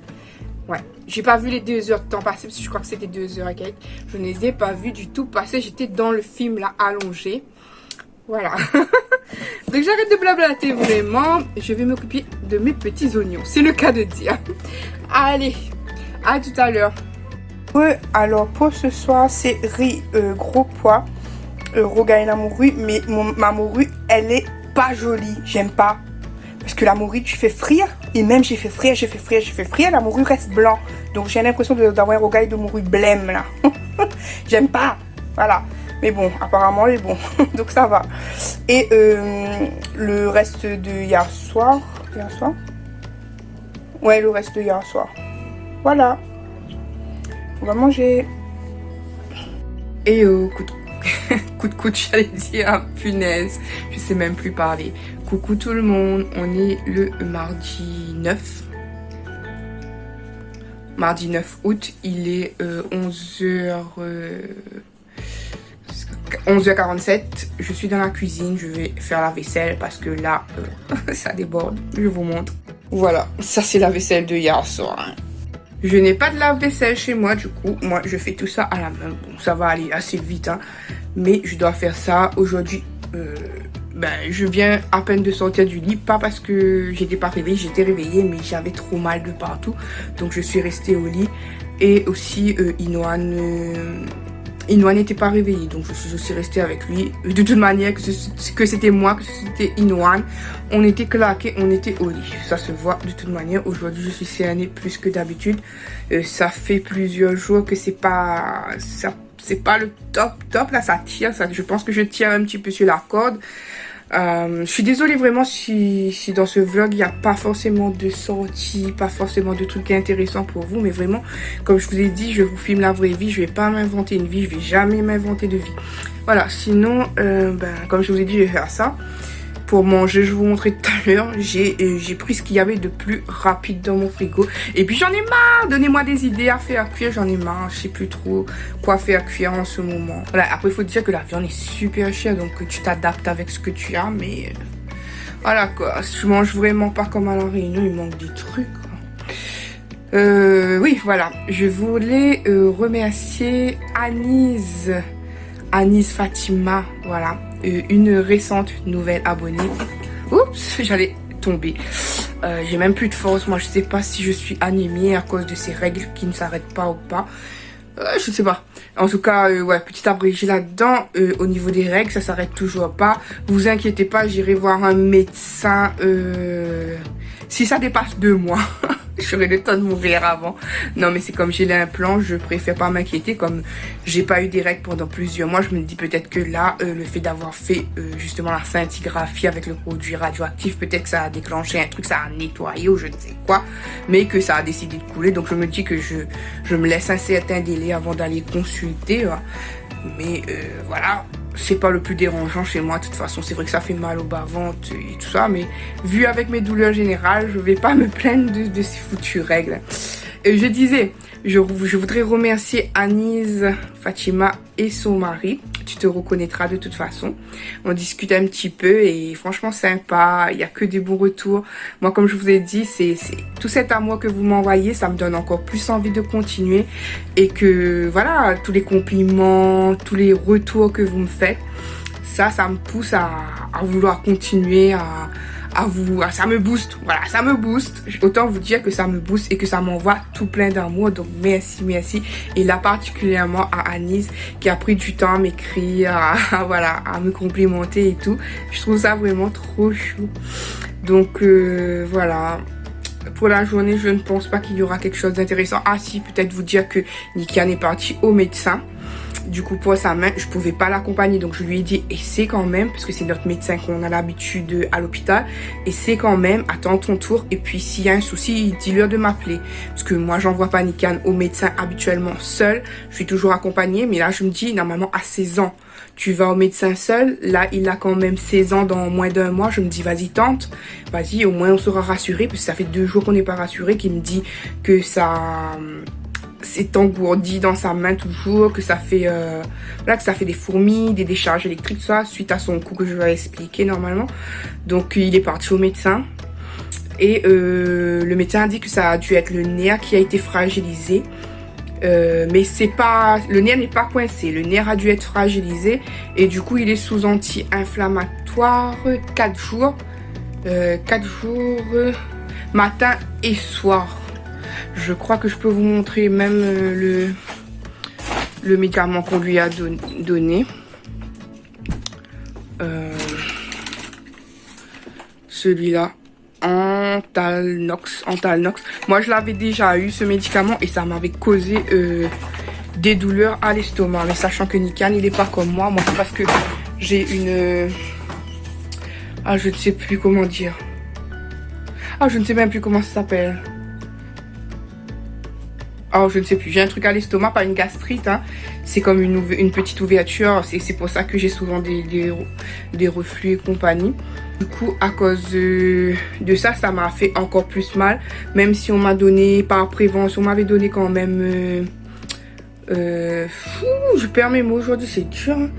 Ouais, j'ai pas vu les 2 heures de temps passer, parce que je crois que c'était 2 heures et quelques. Je ne les ai pas vus du tout passer. J'étais dans le film là, allongée. Voilà. Donc j'arrête de blablater vraiment. Je vais m'occuper de mes petits oignons. C'est le cas de dire. Allez, à tout à l'heure. Alors pour ce soir, c'est riz gros pois. Rogaille la morue, mais ma morue elle est pas jolie, j'aime pas parce que la morue tu fais frire et même j'ai fait frire, la morue reste blanc, donc j'ai l'impression d'avoir un rogaille de morue blême là. J'aime pas, voilà, mais bon apparemment il est bon donc ça va. Et le reste de hier soir, ouais, le reste de hier soir, voilà, on va manger. Et coup de coude, j'allais dire, punaise, je sais même plus parler. coucou tout le monde, on est le mardi 9. Mardi 9 août, il est 11h47. Je suis dans la cuisine, je vais faire la vaisselle parce que là, ça déborde. Je vous montre. Voilà, ça c'est la vaisselle de hier soir. Hein. Je n'ai pas de lave-vaisselle chez moi, du coup, moi je fais tout ça à la main. Bon, ça va aller assez vite, hein, mais je dois faire ça aujourd'hui. Je viens à peine de sortir du lit, pas parce que j'étais pas réveillée, j'étais réveillée, mais j'avais trop mal de partout, donc je suis restée au lit. Et aussi, Inoan n'était pas réveillé, donc je suis aussi restée avec lui. De toute manière, que c'était moi, que c'était Inoan, on était claqués, on était au lit. Ça se voit de toute manière. Aujourd'hui, je suis cernée plus que d'habitude. Ça fait plusieurs jours que c'est pas le top là, ça tire. Je pense que je tire un petit peu sur la corde. Je suis désolée vraiment si dans ce vlog il n'y a pas forcément de sorties, pas forcément de trucs intéressants pour vous, mais vraiment comme je vous ai dit, je vous filme la vraie vie, je vais pas m'inventer une vie, je vais jamais m'inventer de vie. Voilà, sinon comme je vous ai dit, je vais faire ça. Pour manger, je vous montrais tout à l'heure, j'ai pris ce qu'il y avait de plus rapide dans mon frigo. Et puis j'en ai marre, donnez-moi des idées à faire cuire, j'en ai marre, je sais plus trop quoi faire cuire en ce moment. Voilà, après il faut dire que la viande est super chère, donc tu t'adaptes avec ce que tu as, mais voilà quoi, je mange vraiment pas comme à la Réunion, il manque des trucs. Oui, voilà, je voulais remercier Anise Fatima, voilà. Une récente nouvelle abonnée. Oups, j'allais tomber. J'ai même plus de force. Moi, je sais pas si je suis anémie à cause de ces règles qui ne s'arrêtent pas ou pas. Je sais pas. En tout cas, ouais, petit abrégé là-dedans. Au niveau des règles, ça s'arrête toujours pas. Vous inquiétez pas, j'irai voir un médecin. Si ça dépasse 2 mois. J'aurais le temps de mourir avant. Non, mais c'est comme j'ai l'implant, je préfère pas m'inquiéter. Comme j'ai pas eu des règles pendant plusieurs mois, je me dis peut-être que là, le fait d'avoir fait justement la scintigraphie avec le produit radioactif, peut-être que ça a déclenché un truc, ça a nettoyé ou je ne sais quoi, mais que ça a décidé de couler. Donc je me dis que je me laisse un certain délai avant d'aller consulter. Mais voilà, c'est pas le plus dérangeant chez moi. De toute façon, c'est vrai que ça fait mal au bas-ventre et tout ça, mais vu avec mes douleurs générales, je vais pas me plaindre de ces foutues règles. Je disais, je voudrais remercier Anise Fatima et son mari. Tu te reconnaîtras de toute façon. On discute un petit peu et franchement sympa. Il n'y a que des bons retours. Moi, comme je vous ai dit, c'est tout cet amour que vous m'envoyez, ça me donne encore plus envie de continuer. Et que voilà, tous les compliments, tous les retours que vous me faites, ça me pousse à vouloir continuer, ça me booste, voilà, ça me booste. Autant vous dire que ça me booste et que ça m'envoie tout plein d'amour. Donc merci. Et là particulièrement à Anise qui a pris du temps à m'écrire, à me complimenter et tout. Je trouve ça vraiment trop chou. Donc voilà. Pour la journée, je ne pense pas qu'il y aura quelque chose d'intéressant. Ah si, peut-être vous dire que Nikian est parti au médecin. Du coup, pour sa main, je pouvais pas l'accompagner. Donc, je lui ai dit, essaie quand même, parce que c'est notre médecin qu'on a l'habitude à l'hôpital. Essaie quand même, attends ton tour. Et puis, s'il y a un souci, dis-leur de m'appeler. Parce que moi, j'envoie pas Nikian au médecin habituellement seul. Je suis toujours accompagnée. Mais là, je me dis, normalement, à 16 ans, tu vas au médecin seul. Là, il a quand même 16 ans dans moins d'1 mois. Je me dis, vas-y, tente. Vas-y, au moins, on sera rassuré. Parce que ça fait 2 jours qu'on n'est pas rassuré. Qu'il me dit que ça... c'est engourdi dans sa main toujours, que ça fait que ça fait des fourmis, des décharges électriques, tout ça, suite à son coup que je vais expliquer normalement. Donc il est parti au médecin et le médecin a dit que ça a dû être le nerf qui a été fragilisé, mais c'est pas, le nerf n'est pas coincé, le nerf a dû être fragilisé et du coup il est sous anti-inflammatoire 4 jours, matin et soir. Je crois que je peux vous montrer même le médicament qu'on lui a donné. Celui-là, Antalnox. Moi, je l'avais déjà eu, ce médicament, et ça m'avait causé des douleurs à l'estomac. Mais sachant que Nikian, il n'est pas comme moi. Moi, parce que j'ai une... je ne sais plus comment dire. Je ne sais même plus comment ça s'appelle. Je ne sais plus, j'ai un truc à l'estomac, pas une gastrite, hein. C'est comme une petite ouverture, c'est pour ça que j'ai souvent des reflux et compagnie. Du coup, à cause de ça, ça m'a fait encore plus mal. Même si on m'a donné, par prévention, on m'avait donné quand même... je perds mes mots aujourd'hui, c'est dur. Hein.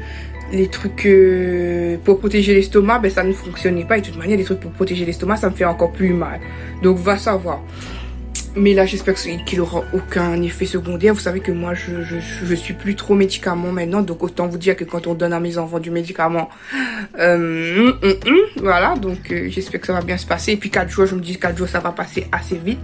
Les trucs pour protéger l'estomac, ben ça ne fonctionnait pas. Et de toute manière, les trucs pour protéger l'estomac, ça me fait encore plus mal. Donc, va savoir. Mais là, j'espère qu'il n'aura aucun effet secondaire. Vous savez que moi, je suis plus trop médicament maintenant. Donc, autant vous dire que quand on donne à mes enfants du médicament, voilà. Donc, j'espère que ça va bien se passer. Et puis, 4 jours, je me dis 4 jours, ça va passer assez vite.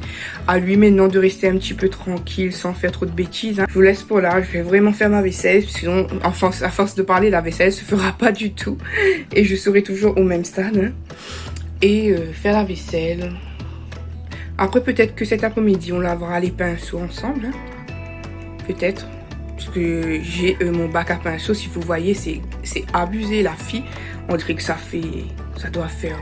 À lui maintenant de rester un petit peu tranquille sans faire trop de bêtises. Hein. Je vous laisse pour là. Je vais vraiment faire ma vaisselle. Sinon, à force de parler, la vaisselle se fera pas du tout. Et je serai toujours au même stade. Hein. Et faire la vaisselle. Après, peut-être que cet après-midi, on lavera les pinceaux ensemble. Hein. Peut-être. Parce que j'ai mon bac à pinceaux. Si vous voyez, c'est abusé, la fille. On dirait que ça doit faire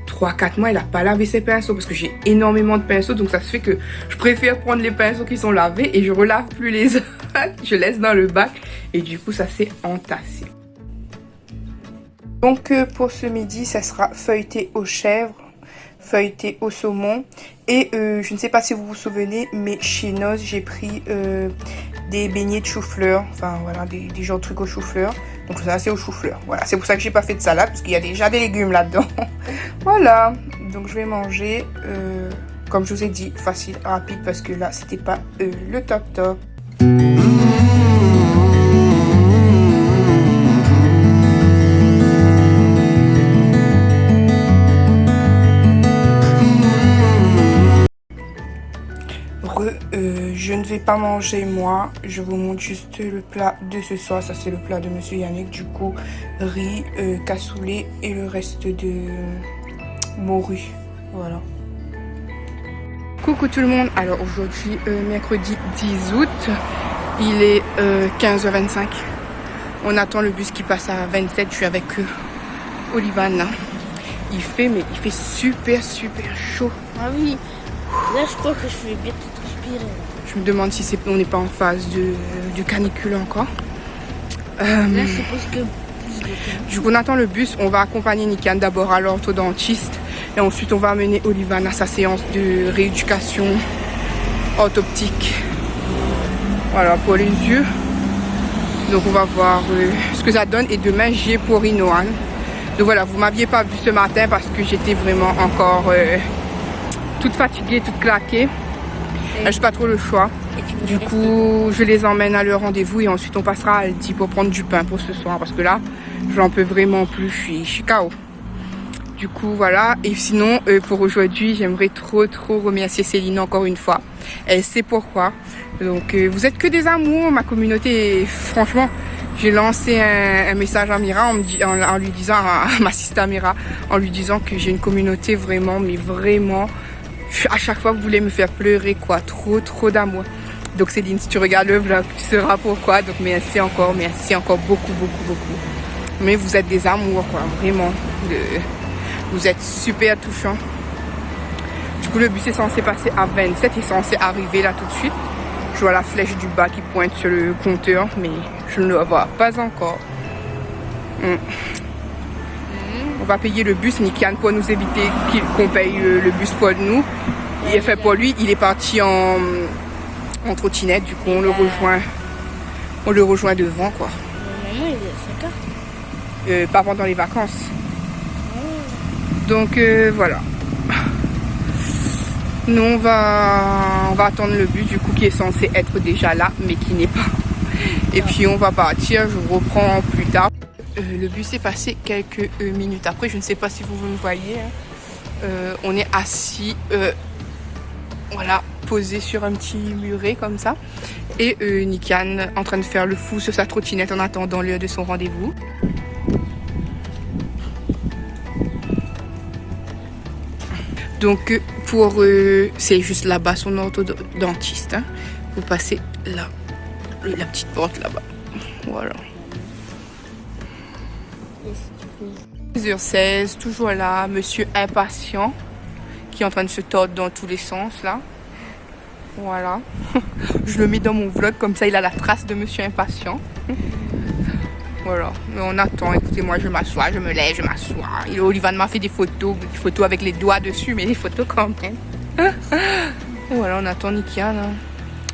3-4 mois. Elle n'a pas lavé ses pinceaux. Parce que j'ai énormément de pinceaux. Donc, ça se fait que je préfère prendre les pinceaux qui sont lavés. Et je relave plus les autres. Je laisse dans le bac. Et du coup, ça s'est entassé. Donc, pour ce midi, ça sera feuilleté aux chèvres. Feuilleté au saumon et je ne sais pas si vous vous souvenez, mais chez Noz j'ai pris des beignets de chou-fleur, enfin voilà, des genres de trucs au chou-fleur. Donc ça c'est au chou-fleur, voilà, c'est pour ça que j'ai pas fait de salade parce qu'il y a déjà des légumes là-dedans. Voilà, donc je vais manger comme je vous ai dit, facile, rapide, parce que là c'était pas le top. Je ne vais pas manger moi, je vous montre juste le plat de ce soir. Ça c'est le plat de monsieur Yannick, du coup riz, cassoulet et le reste de morue, voilà. Coucou tout le monde, alors aujourd'hui mercredi 10 août, il est 15h25, on attend le bus qui passe à 27, je suis avec Olivane là. Il fait super chaud. Ah oui, là je crois que je vais bien transpirer. Je me demande si on n'est pas en phase de canicule encore. Là, c'est presque plus de temps. Du coup, on attend le bus. On va accompagner Nikan d'abord à l'orthodontiste. Et ensuite, on va amener Olivane à sa séance de rééducation orthoptique. Voilà, pour les yeux. Donc, on va voir ce que ça donne. Et demain, j'ai pour Inoan. Donc, voilà, vous ne m'aviez pas vu ce matin parce que j'étais vraiment encore toute fatiguée, toute claquée. Je n'ai pas trop le choix. Du coup, je les emmène à leur rendez-vous et ensuite on passera à Aldi pour prendre du pain pour ce soir. Parce que là, j'en peux vraiment plus, je suis KO. Du coup, voilà. Et sinon, pour aujourd'hui, j'aimerais trop remercier Céline encore une fois. Elle sait pourquoi. Donc, vous êtes que des amours, ma communauté. Et franchement, j'ai lancé un message à Mira en lui disant, à ma sister Mira, en lui disant que j'ai une communauté vraiment, mais vraiment... À chaque fois, vous voulez me faire pleurer, quoi. Trop d'amour. Donc, Céline, si tu regardes le vlog, tu sauras pourquoi. Donc, merci encore beaucoup. Mais vous êtes des amours, quoi. Vraiment. Vous êtes super touchants. Du coup, le bus est censé passer à 27. Il est censé arriver là tout de suite. Je vois la flèche du bas qui pointe sur le compteur. Mais je ne le vois pas encore. On va payer le bus, Nikian, pour nous éviter qu'on paye le bus pour nous. Et fait pour lui, il est parti en trottinette, du coup on le rejoint devant, quoi. Maman, il a sa carte. Pas pendant les vacances. Donc voilà. Nous on va attendre le bus, du coup, qui est censé être déjà là, mais qui n'est pas. Et puis on va partir, je vous reprends plus tard. Le bus est passé quelques minutes après, je ne sais pas si vous me voyez. Hein. On est assis, voilà, posé sur un petit muret comme ça. Et Nikan en train de faire le fou sur sa trottinette en attendant l'heure de son rendez-vous. Donc c'est juste là-bas son orthodontiste. Hein. Vous passez là, la petite porte là-bas. Voilà. 16h16, toujours là, monsieur impatient qui est en train de se tordre dans tous les sens là. Voilà. Je le mets dans mon vlog, comme ça il a la trace de monsieur impatient. Voilà, mais on attend. Écoutez, moi je m'assois, je me lève, je m'assois. Et Olivan m'a fait des photos avec les doigts dessus, mais des photos quand même. Et voilà, on attend Nikia là.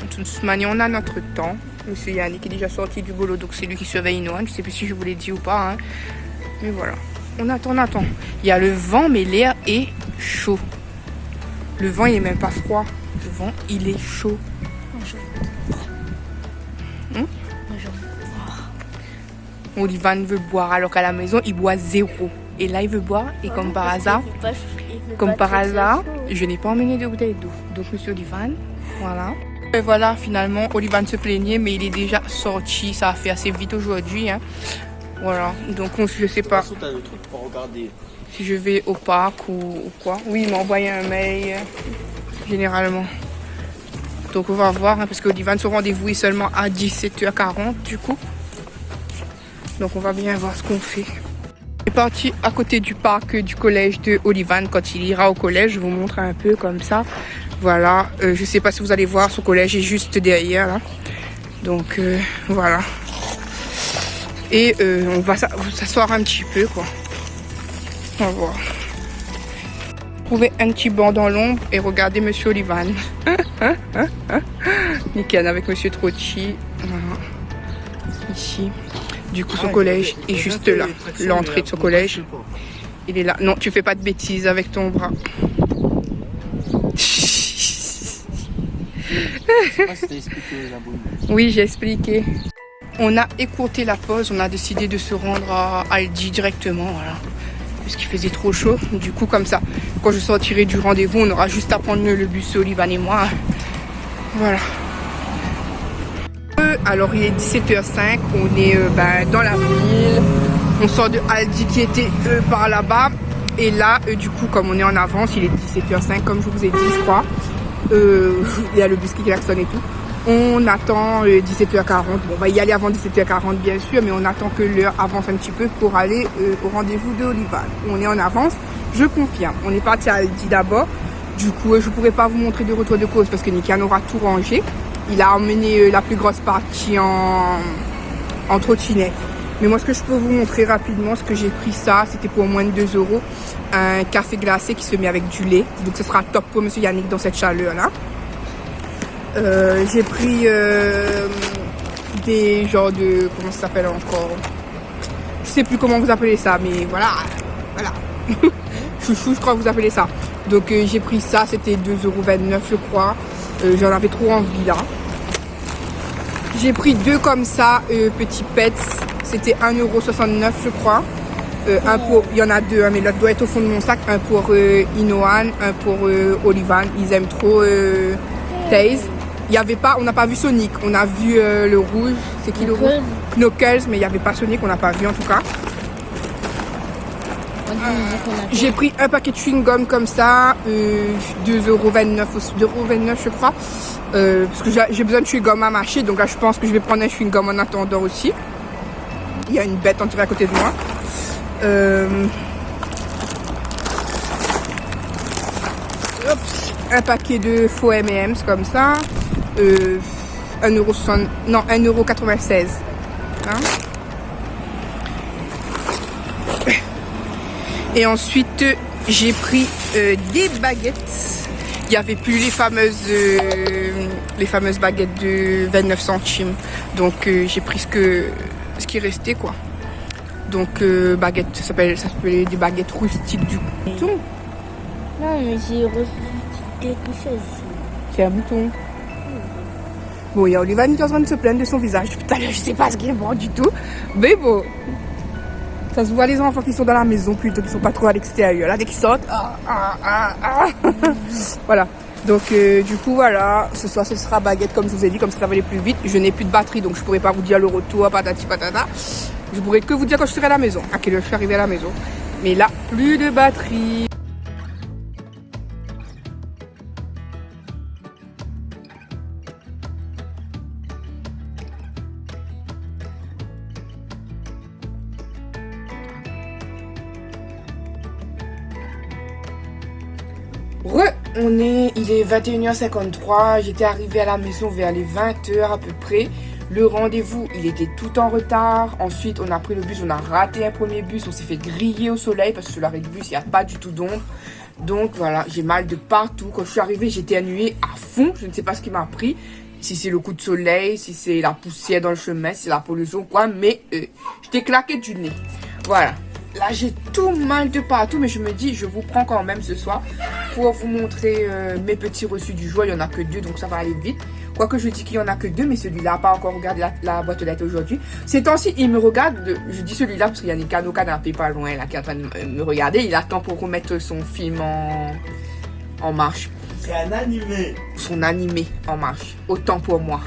De toute manière, on a notre temps. Monsieur Yannick est déjà sorti du boulot, donc c'est lui qui surveille Noël. Je sais plus si je vous l'ai dit ou pas. Hein. Mais voilà, on attend, on attend. Il y a le vent, mais l'air est chaud. Le vent, il est même pas froid. Le vent, il est chaud. Olivan veut boire alors qu'à la maison il boit 0 et là il veut boire et comme par hasard je n'ai pas emmené de bouteille d'eau, donc monsieur Olivan, voilà. Et voilà, finalement Olivan se plaignait mais il est déjà sorti, ça a fait assez vite aujourd'hui hein. Voilà, donc je sais pas T'as le truc pour regarder. si je vais au parc ou quoi. Oui, il m'a envoyé un mail généralement, donc on va voir hein, parce que Olivan son rendez-vous est seulement à 17h40 du coup. Donc on va bien voir ce qu'on fait. Je suis partie à côté du parc du collège de Olivan quand il ira au collège. Je vous montre un peu comme ça. Voilà. Je sais pas si vous allez voir, son collège est juste derrière là. Donc voilà. Et on va s'asseoir un petit peu quoi. On va voir. Trouver un petit banc dans l'ombre et regarder monsieur Olivan. Nickel avec monsieur Trotti. Voilà. Ici. Du coup, son collège est juste là. L'entrée de son collège, il est là. Non, tu fais pas de bêtises avec ton bras. Oui, j'ai expliqué. On a écourté la pause. On a décidé de se rendre à Aldi directement, voilà. Parce qu'il faisait trop chaud. Du coup, comme ça, quand je sortirai du rendez-vous, on aura juste à prendre le bus, Olivan et moi. Voilà. Alors il est 17h05, on est dans la ville, on sort de Aldi qui était par là-bas et là du coup comme on est en avance, il est 17h05 comme je vous ai dit je crois, il y a le bus qui klaxonne et tout, on attend 17h40, bon on va y aller avant 17h40 bien sûr mais on attend que l'heure avance un petit peu pour aller au rendez-vous de Olivan. On est en avance, je confirme, on est parti à Aldi d'abord, du coup je pourrais pas vous montrer de retour de cause parce que Nikia aura tout rangé. Il a emmené la plus grosse partie en trottinette. Mais moi, ce que je peux vous montrer rapidement, ce que j'ai pris ça, c'était pour moins de 2 €. Un café glacé qui se met avec du lait. Donc, ce sera top pour monsieur Yannick dans cette chaleur-là. J'ai pris des genres de... Comment ça s'appelle encore? Je sais plus comment vous appelez ça, mais voilà. Voilà. Chouchou, je crois que vous appelez ça. Donc, j'ai pris ça, c'était 2,29 € je crois. J'en avais trop envie là. J'ai pris 2 comme ça, petits pets. C'était 1,69 € je crois. Un pour, il y en a 2, hein, mais l'autre doit être au fond de mon sac. Un pour Inoan, un pour Olivan. Ils aiment trop Taze. Il y avait pas, on n'a pas vu Sonic. On a vu le rouge. C'est qui le rouge? Knuckles, mais il n'y avait pas Sonic. On n'a pas vu en tout cas. J'ai pris un paquet de chewing-gum comme ça, 2,29 € je crois, parce que j'ai besoin de chewing-gum à mâcher, donc là je pense que je vais prendre un chewing-gum en attendant aussi. Il y a une bête en tirée à côté de moi. Un paquet de faux M&M's comme ça, 1,96 €. Hein. Et ensuite, j'ai pris des baguettes. Il n'y avait plus les fameuses baguettes de 29 centimes. Donc, j'ai pris ce qui restait, quoi. Donc, baguettes, ça s'appelle des baguettes rustiques du bouton. Non, mais j'ai reçu quelque chose. C'est un bouton. Bon, il y a Olivan qui est en train de se plaindre de son visage. Putain, je sais pas ce qu'il est bon du tout. Mais bon. Ça se voit les enfants qui sont dans la maison plutôt qui sont pas trop à l'extérieur. Là, dès qu'ils sortent, voilà. Donc, du coup, voilà. Ce soir, ce sera baguette, comme je vous ai dit, comme ça va aller plus vite. Je n'ai plus de batterie, donc je pourrais pas vous dire le retour, patati patata. Je pourrais que vous dire quand je serai à la maison, à quelle heure je suis arrivée à la maison. Mais là, plus de batterie. Il est 21h53, j'étais arrivée à la maison vers les 20h à peu près. Le rendez-vous, il était tout en retard. Ensuite, on a pris le bus, on a raté un premier bus. On s'est fait griller au soleil parce que sur l'arrêt de bus, il n'y a pas du tout d'ombre. Donc voilà, j'ai mal de partout. Quand je suis arrivée, j'étais ennuyée à fond. Je ne sais pas ce qui m'a pris. Si c'est le coup de soleil, si c'est la poussière dans le chemin, si c'est la pollution, quoi. Mais j'étais claquée du nez. Voilà. Là, j'ai tout mal de partout. Mais je me dis, je vous prends quand même ce soir pour vous montrer mes petits reçus du jour. Il n'y en a que 2, donc ça va aller vite. Quoique je dis qu'il n'y en a que 2, mais celui-là n'a pas encore regardé la boîte aux lettres aujourd'hui. Ces temps-ci, il me regarde. Je dis celui-là parce qu'il y a Nikan au canapé pas loin là qui est en train de me regarder. Il attend pour remettre son film en marche. C'est un animé. Son animé en marche. Autant pour moi.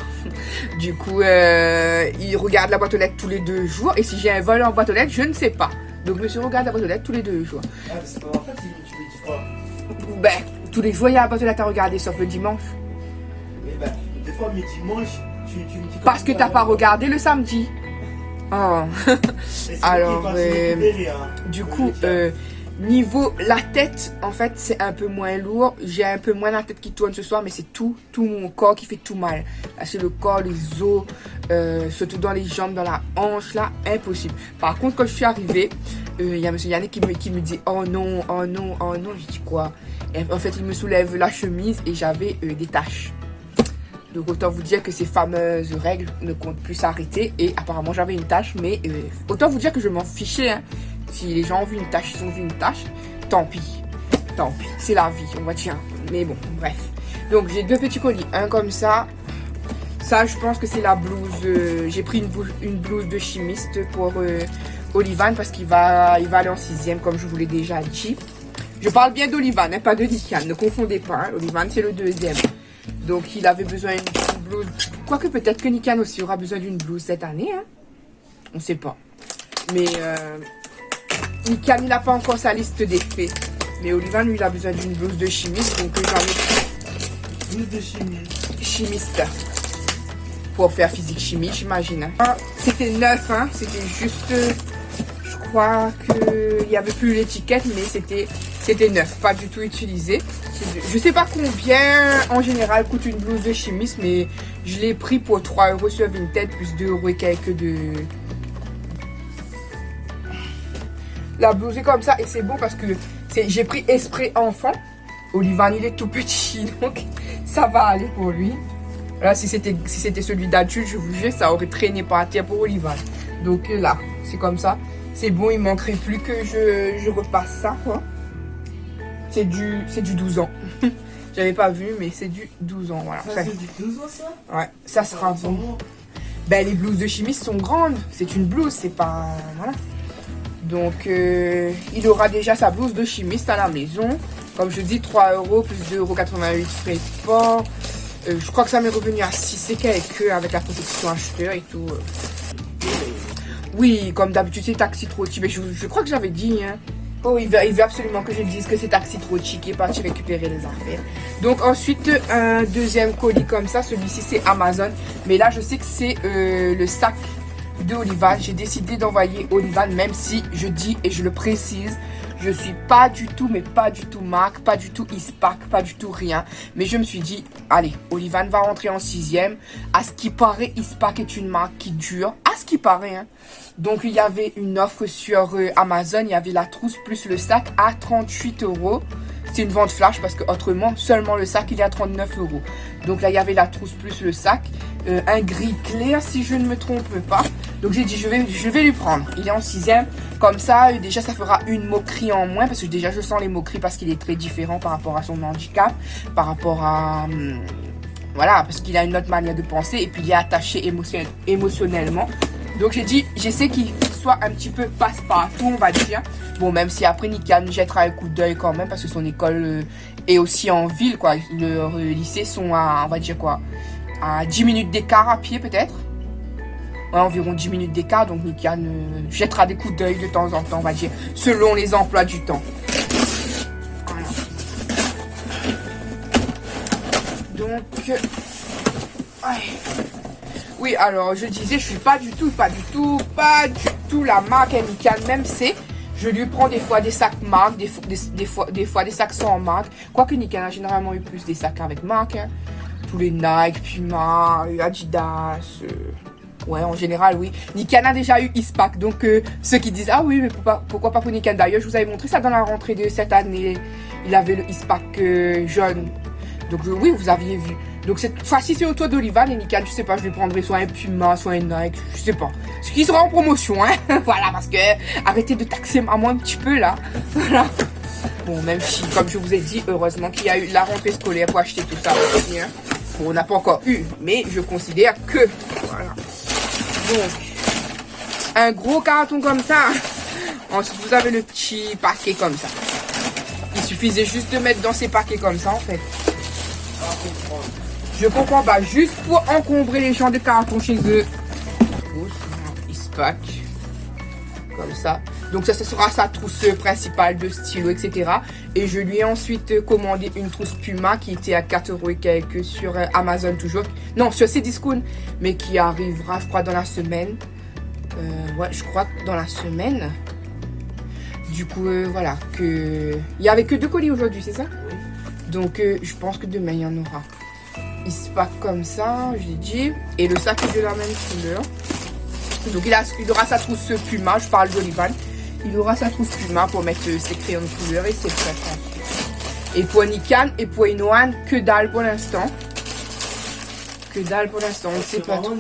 Du coup, il regarde la boîte aux lettres tous les 2 jours. Et si j'ai un vol en boîte aux lettres, je ne sais pas. Donc, monsieur regarde la boîte aux lettres tous les 2 jours. Ah, parce qu'en fait, tu me dis quoi? Ben, tous les jours, il y a la boîte aux lettres à regarder, sauf le dimanche. Mais ben, des fois, mes dimanches, tu me dis... Parce que t'as pas regardé le samedi. Oh. Alors, du coup, niveau la tête, en fait, c'est un peu moins lourd. J'ai un peu moins la tête qui tourne ce soir, mais c'est tout mon corps qui fait tout mal. Là, c'est le corps, les os, surtout dans les jambes, dans la hanche, là, impossible. Par contre, quand je suis arrivée, il y a monsieur Yannick qui me dit « Oh non, oh non, oh non ». Je dis quoi? Et en fait, il me soulève la chemise et j'avais des taches. Donc autant vous dire que ces fameuses règles ne comptent plus s'arrêter. Et apparemment j'avais une tache, mais autant vous dire que je m'en fichais. Hein. Si les gens ont vu une tache, ils ont vu une tache, tant pis. Tant pis, c'est la vie, on va dire. Mais bon, bref. Donc j'ai 2 petits colis, un comme ça. Ça, je pense que c'est la blouse. J'ai pris une blouse de chimiste pour Olivan parce qu'il va aller en 6e, comme je vous l'ai déjà dit. Je parle bien d'Olivan, hein, pas de Nikan, ne confondez pas. Hein. Olivan, c'est le 2e. Donc il avait besoin d'une blouse. Quoique peut-être que Nikan aussi aura besoin d'une blouse cette année. Hein. On sait pas. Mais Nikan, il n'a pas encore sa liste des faits. Mais Olivan, lui, il a besoin d'une blouse de chimiste. Donc j'en ai Blouse de chimiste. Chimiste. Pour faire physique-chimie, j'imagine. Hein. C'était neuf, hein. C'était juste... je crois qu'il n'y avait plus l'étiquette, mais c'était neuf. Pas du tout utilisé. Je sais pas combien en général coûte une blouse de chimiste, mais je l'ai pris pour 3 € sur Vinted, plus 2 € et quelques de... La blouse est comme ça et c'est beau parce que j'ai pris Esprit enfant. Olivan, il est tout petit, donc ça va aller pour lui. Là, si c'était celui d'adulte, je vous jure, ça aurait traîné par terre pour Olivan. Donc là, c'est comme ça. C'est bon, il manquerait plus que je repasse ça, quoi. C'est du 12 ans. J'avais pas vu, mais c'est du 12 ans, voilà. Ça, c'est du 12 ans, ça? Ouais, ça sera bon. Ben, les blouses de chimiste sont grandes. C'est une blouse, c'est pas... Voilà. Donc, il aura déjà sa blouse de chimiste à la maison. Comme je dis, 3 € plus 2,88 € frais de port. Je crois que ça m'est revenu à 6 et quelques avec la protection acheteur et tout. Oui, comme d'habitude, c'est Taxi Trotti. Mais je crois que j'avais dit, hein. Oh, il veut absolument que je dise que c'est Taxi Trotti qui est parti récupérer les affaires. Donc ensuite, un deuxième colis comme ça. Celui-ci, c'est Amazon. Mais là, je sais que c'est le sac de Olivan. J'ai décidé d'envoyer Olivan, même si je dis et je le précise, je suis pas du tout, mais pas du tout marque, pas du tout Ispac, pas du tout rien. Mais je me suis dit, allez, Olivan va rentrer en 6e. À ce qui paraît, Ispac est une marque qui dure. À ce qui paraît, hein. Donc, il y avait une offre sur Amazon. Il y avait la trousse plus le sac à 38 €. C'est une vente flash parce que autrement, seulement le sac, il est à 39 €. Donc là, il y avait la trousse plus le sac. Un gris clair, si je ne me trompe pas. Donc, j'ai dit, je vais lui prendre. Il est en 6e. Comme ça, déjà, ça fera une moquerie en moins. Parce que déjà, je sens les moqueries parce qu'il est très différent par rapport à son handicap. Par rapport à... voilà, parce qu'il a une autre manière de penser. Et puis, il est attaché émotionnellement. Donc j'ai dit, j'essaie qu'il soit un petit peu passe-partout, on va dire. Bon, même si après Nikan jettera un coup d'œil quand même, parce que son école est aussi en ville, quoi. Le lycée sont à, on va dire quoi, à 10 minutes d'écart à pied peut-être. Ouais, environ 10 minutes d'écart, donc Nikan jettera des coups d'œil de temps en temps, on va dire, selon les emplois du temps. Voilà. Donc, ouais. Oui, alors je disais, je suis pas du tout la marque Nikan, même si je lui prends des fois des sacs marque, des fois des sacs sans marque. Quoique Nikan a généralement eu plus des sacs avec marque. Hein. Tous les Nike, Puma, Adidas, Ouais, en général, oui. Nikan a déjà eu Ispac. Donc, ceux qui disent, ah oui, mais pourquoi pas pour Nikan? D'ailleurs, je vous avais montré ça dans la rentrée de cette année. Il avait le Ispac jaune. Donc, oui, vous aviez vu. Donc, cette fois-ci, c'est au tour d'Olivan et Nikan. Je sais pas, je lui prendrai soit un Puma, soit un Nike. Je sais pas. Ce qui sera en promotion, hein. Voilà, parce que arrêtez de taxer maman un petit peu, là. Voilà. Bon, même si, comme je vous ai dit, heureusement qu'il y a eu la rentrée scolaire pour acheter tout ça aussi, hein. Bon, on n'a pas encore eu, mais je considère que... Voilà. Donc, un gros carton comme ça. Ensuite, vous avez le petit paquet comme ça. Il suffisait juste de mettre dans ces paquets comme ça, en fait. Je comprends pas. Juste pour encombrer les gens de carton chez eux. Ils se packent. Comme ça. Donc ça, ce sera sa trousse principale de stylo, etc. Et je lui ai ensuite commandé une trousse Puma qui était à 4 € et quelques sur Amazon toujours. Non, sur Cdiscount. Mais qui arrivera, je crois, dans la semaine. Ouais, je crois que dans la semaine. Du coup, voilà. Il n'y avait que 2 colis aujourd'hui, c'est ça? Oui. Donc, je pense que demain, il y en aura. Il se pack comme ça, j'ai dit. Et le sac est de la même couleur. Donc, il aura sa trousse Puma. Je parle d'Olivan. Il aura sa trousse Puma pour mettre ses crayons de couleur et ses prêts. Et pour Nikan et pour Inoan, que dalle pour l'instant. Que dalle pour l'instant, on ne sait pas trop.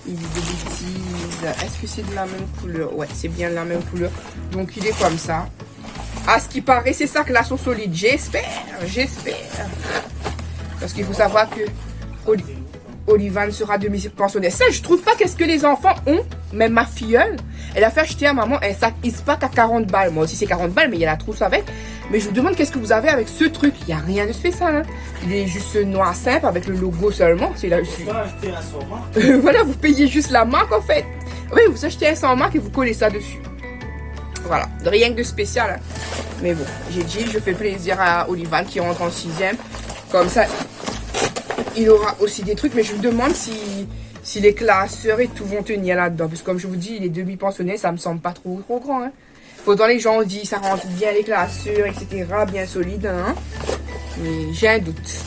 Il dit des bêtises. Est-ce que c'est de la même couleur? Ouais, c'est bien de la même couleur. Donc, il est comme ça. À ce qui paraît, ces sacs-là sont solides. J'espère. Parce qu'il faut savoir que Olivan sera demi-pensionnaire. Ça, je trouve pas qu'est-ce que les enfants ont. Même ma filleule, elle a fait acheter à maman un sac Ispac à 40 balles. Moi aussi, c'est 40 balles, mais il y a la trousse avec. Mais je vous demande qu'est-ce que vous avez avec ce truc. Il n'y a rien de spécial. Hein. Il est juste noir simple avec le logo seulement. C'est là. Voilà, vous payez juste la marque en fait. Oui, vous achetez un sans marque et vous collez ça dessus. Voilà, rien que de spécial. Hein. Mais bon, j'ai dit, je fais plaisir à Olivan qui rentre en 6e. Comme ça, il aura aussi des trucs. Mais je me demande si les classeurs et tout vont tenir là-dedans. Parce que comme je vous dis, il est demi-pensionnaire, ça me semble pas trop grand. Hein. Pourtant, les gens ont dit, ça rentre bien les classeurs, etc. Bien solide. Hein. Mais j'ai un doute.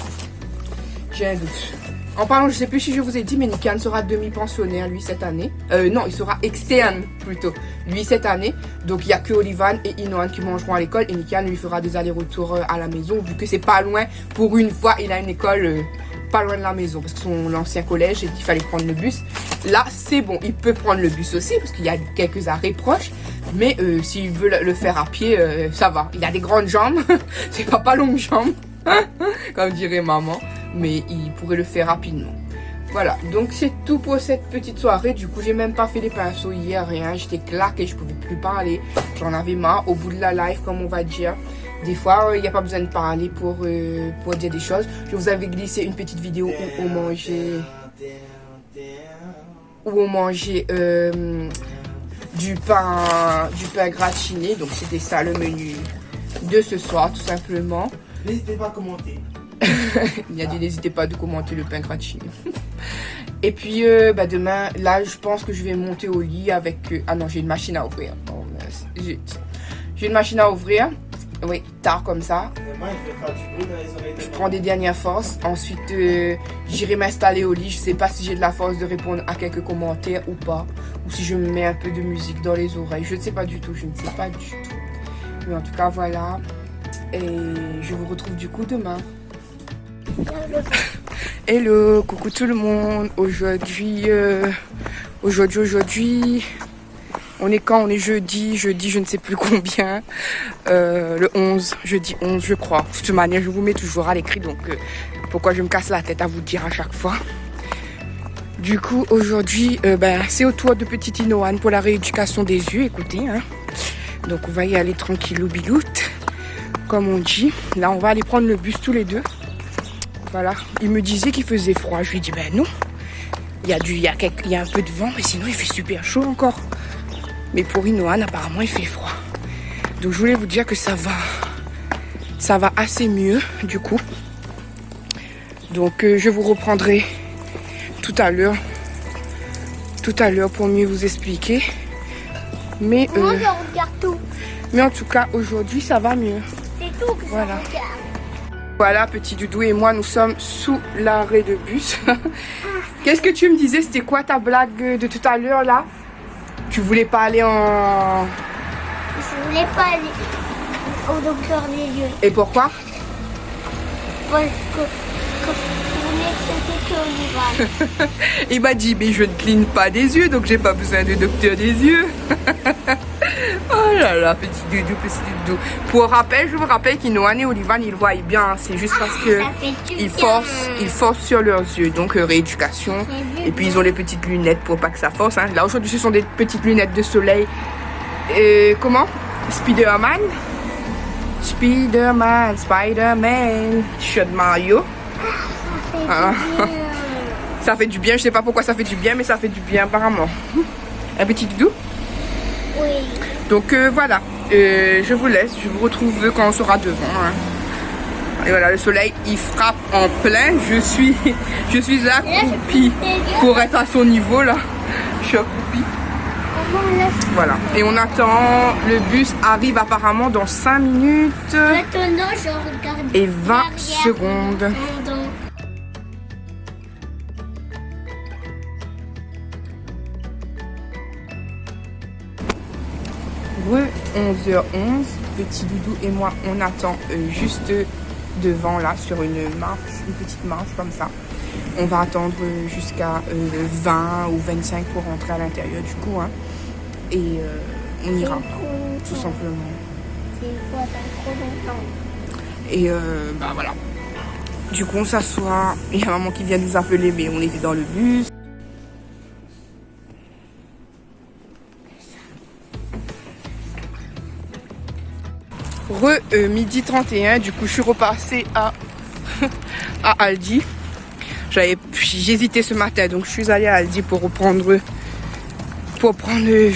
En parlant, je sais plus si je vous ai dit, mais Nikan sera demi-pensionnaire, lui, cette année. Non, il sera externe, plutôt, lui, cette année. Donc, il n'y a que Olivan et Inoan qui mangeront à l'école. Et Nikan lui fera des allers-retours à la maison, vu que c'est pas loin. Pour une fois, il a une école pas loin de la maison. Parce que son ancien collège, il fallait prendre le bus. Là, c'est bon. Il peut prendre le bus aussi, parce qu'il y a quelques arrêts proches. Mais s'il veut le faire à pied, ça va. Il a des grandes jambes. C'est pas longues jambes, comme dirait maman. Mais il pourrait le faire rapidement. Voilà, donc c'est tout pour cette petite soirée. Du coup, j'ai même pas fait les pinceaux hier, rien. J'étais claquée, je pouvais plus parler. J'en avais marre au bout de la live, comme on va dire. Des fois, il n'y a pas besoin de parler pour dire des choses. Je vous avais glissé une petite vidéo où on mangeait du pain gratiné. Donc c'était ça le menu de ce soir, tout simplement. N'hésitez pas à commenter. Il a dit n'hésitez pas de commenter le pain gratiné. Et puis demain, là je pense que je vais monter au lit avec... ah non, j'ai une machine à ouvrir. Oh, j'ai une machine à ouvrir. Oui, tard comme ça. Je prends des dernières forces. Ensuite, j'irai m'installer au lit. Je sais pas si j'ai de la force de répondre à quelques commentaires ou pas. Ou si je me mets un peu de musique dans les oreilles. Je ne sais pas du tout. Mais en tout cas, voilà. Et je vous retrouve du coup demain. Hello, coucou tout le monde. Aujourd'hui, on est quand? On est jeudi, je ne sais plus combien. Le 11, jeudi 11, je crois. De toute manière, je vous mets toujours à l'écrit, donc pourquoi je me casse la tête à vous dire à chaque fois. Du coup, aujourd'hui, c'est au tour de petite Inoan pour la rééducation des yeux, écoutez. Hein. Donc, on va y aller tranquillou biloute, comme on dit. Là, on va aller prendre le bus tous les deux. Voilà, il me disait qu'il faisait froid. Je lui ai dit, non, il y a un peu de vent, mais sinon il fait super chaud encore. Mais pour Inoan, apparemment, il fait froid. Donc je voulais vous dire que ça va assez mieux, du coup. Donc je vous reprendrai tout à l'heure pour mieux vous expliquer. Mais Moi, je regarde tout. Mais en tout cas, aujourd'hui, ça va mieux. C'est tout que voilà. je regarde. Voilà, petit doudou et moi, nous sommes sous l'arrêt de bus. Qu'est-ce que tu me disais? C'était quoi ta blague de tout à l'heure là? Tu voulais pas aller en... Je voulais pas aller au docteur des yeux. Et pourquoi? Parce que je voulais que c'était que l'hiver. Il m'a dit, mais je ne cligne pas des yeux, donc j'ai pas besoin de docteur des yeux. Oh là là, petit doudou, petit doudou. Pour rappel, je vous rappelle qu'Inoan et Olivan, ils voient bien. C'est juste parce que ils forcent sur leurs yeux. Donc rééducation. Et puis ils ont les petites lunettes pour pas que ça force. Hein. Là aujourd'hui, ce sont des petites lunettes de soleil. Comment? Spider-Man. Spider-Man, Spider-Man. T-shirt Mario. Ça fait du bien. Je sais pas pourquoi ça fait du bien, mais ça fait du bien apparemment. Un petit doudou? Oui. Donc voilà, je vous laisse, je vous retrouve quand on sera devant. Hein. Et voilà, le soleil il frappe en plein. Je suis accroupie pour être à son niveau là. Je suis accroupie. Voilà, et on attend, le bus arrive apparemment dans 5 minutes Maintenant, je regarde et 20 secondes. Re 11h11, petit doudou et moi on attend juste devant là sur une petite marche comme ça. On va attendre jusqu'à 20 ou 25 pour rentrer à l'intérieur du coup hein. Et on ira tout simplement. Il faut attendre trop longtemps. Et bah voilà. Du coup on s'assoit, il y a maman qui vient nous appeler mais on était dans le bus. Midi 31, du coup je suis repassée à Aldi. J'hésitais ce matin donc je suis allée à Aldi pour prendre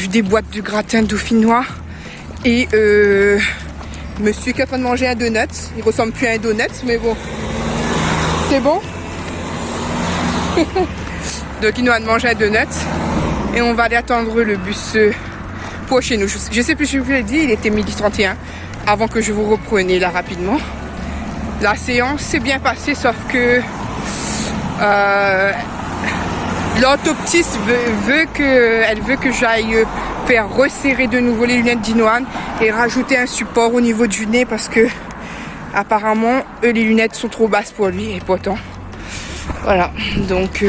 des boîtes de gratin dauphinois. Et monsieur qui est en train de manger un donut, il ressemble plus à un donut mais bon, c'est bon. Donc il nous a mangé un donut et on va aller attendre le bus pour chez nous. Je sais plus si je vous l'ai dit, il était midi 31. Avant que je vous reprenne là rapidement. La séance s'est bien passée sauf que l'orthoptiste veut que j'aille faire resserrer de nouveau les lunettes d'Inoan et rajouter un support au niveau du nez parce que apparemment les lunettes sont trop basses pour lui et pourtant voilà donc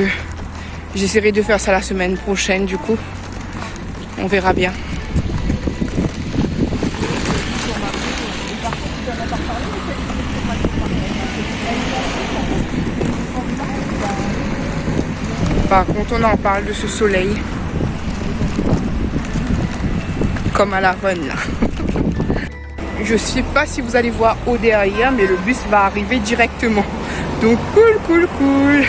j'essaierai de faire ça la semaine prochaine du coup on verra bien. Par contre, on en parle de ce soleil. Comme à la run là. Je sais pas si vous allez voir au derrière, mais le bus va arriver directement. Donc cool.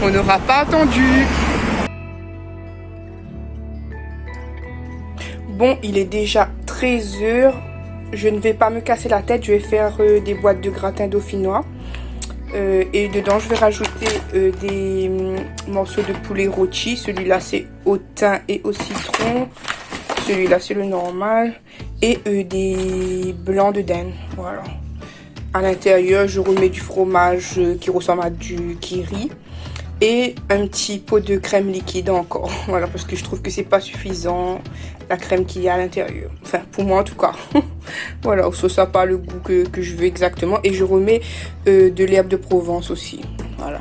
On n'aura pas attendu. Bon, il est déjà 13h. Je ne vais pas me casser la tête. Je vais faire des boîtes de gratin dauphinois. Et dedans je vais rajouter des morceaux de poulet rôti. Celui-là c'est au thym et au citron. Celui-là c'est le normal. Et des blancs de dinde. Voilà. À l'intérieur je remets du fromage qui ressemble à du kiri. Et un petit pot de crème liquide encore. Voilà, parce que je trouve que c'est pas suffisant la crème qu'il y a à l'intérieur. Enfin, pour moi en tout cas. Voilà, ça n'a pas le goût que je veux exactement. Et je remets de l'herbe de Provence aussi. Voilà.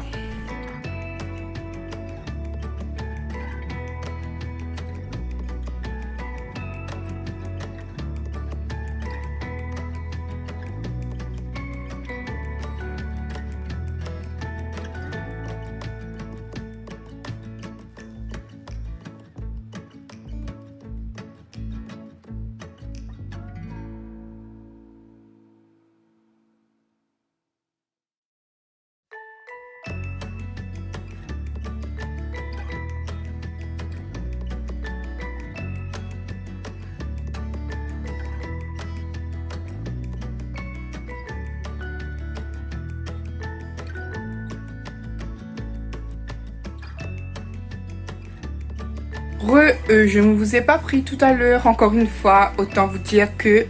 Je ne vous ai pas pris tout à l'heure, encore une fois. Autant vous dire que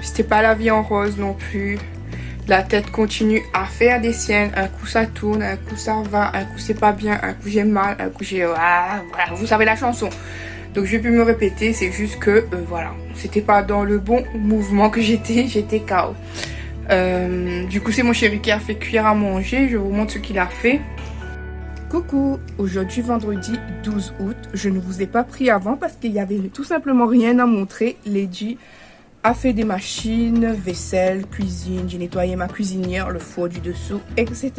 c'était pas la vie en rose non plus. La tête continue à faire des siennes. Un coup ça tourne, un coup ça va, un coup c'est pas bien, un coup j'ai mal, un coup j'ai... Ah, voilà, vous savez la chanson. Donc je vais plus me répéter, c'est juste que voilà, c'était pas dans le bon mouvement que j'étais KO. Du coup c'est mon chéri qui a fait cuire à manger, je vous montre ce qu'il a fait. Coucou, aujourd'hui vendredi 12 août, je ne vous ai pas pris avant parce qu'il y avait tout simplement rien à montrer. Lady a fait des machines, vaisselle, cuisine, j'ai nettoyé ma cuisinière, le four du dessous, etc.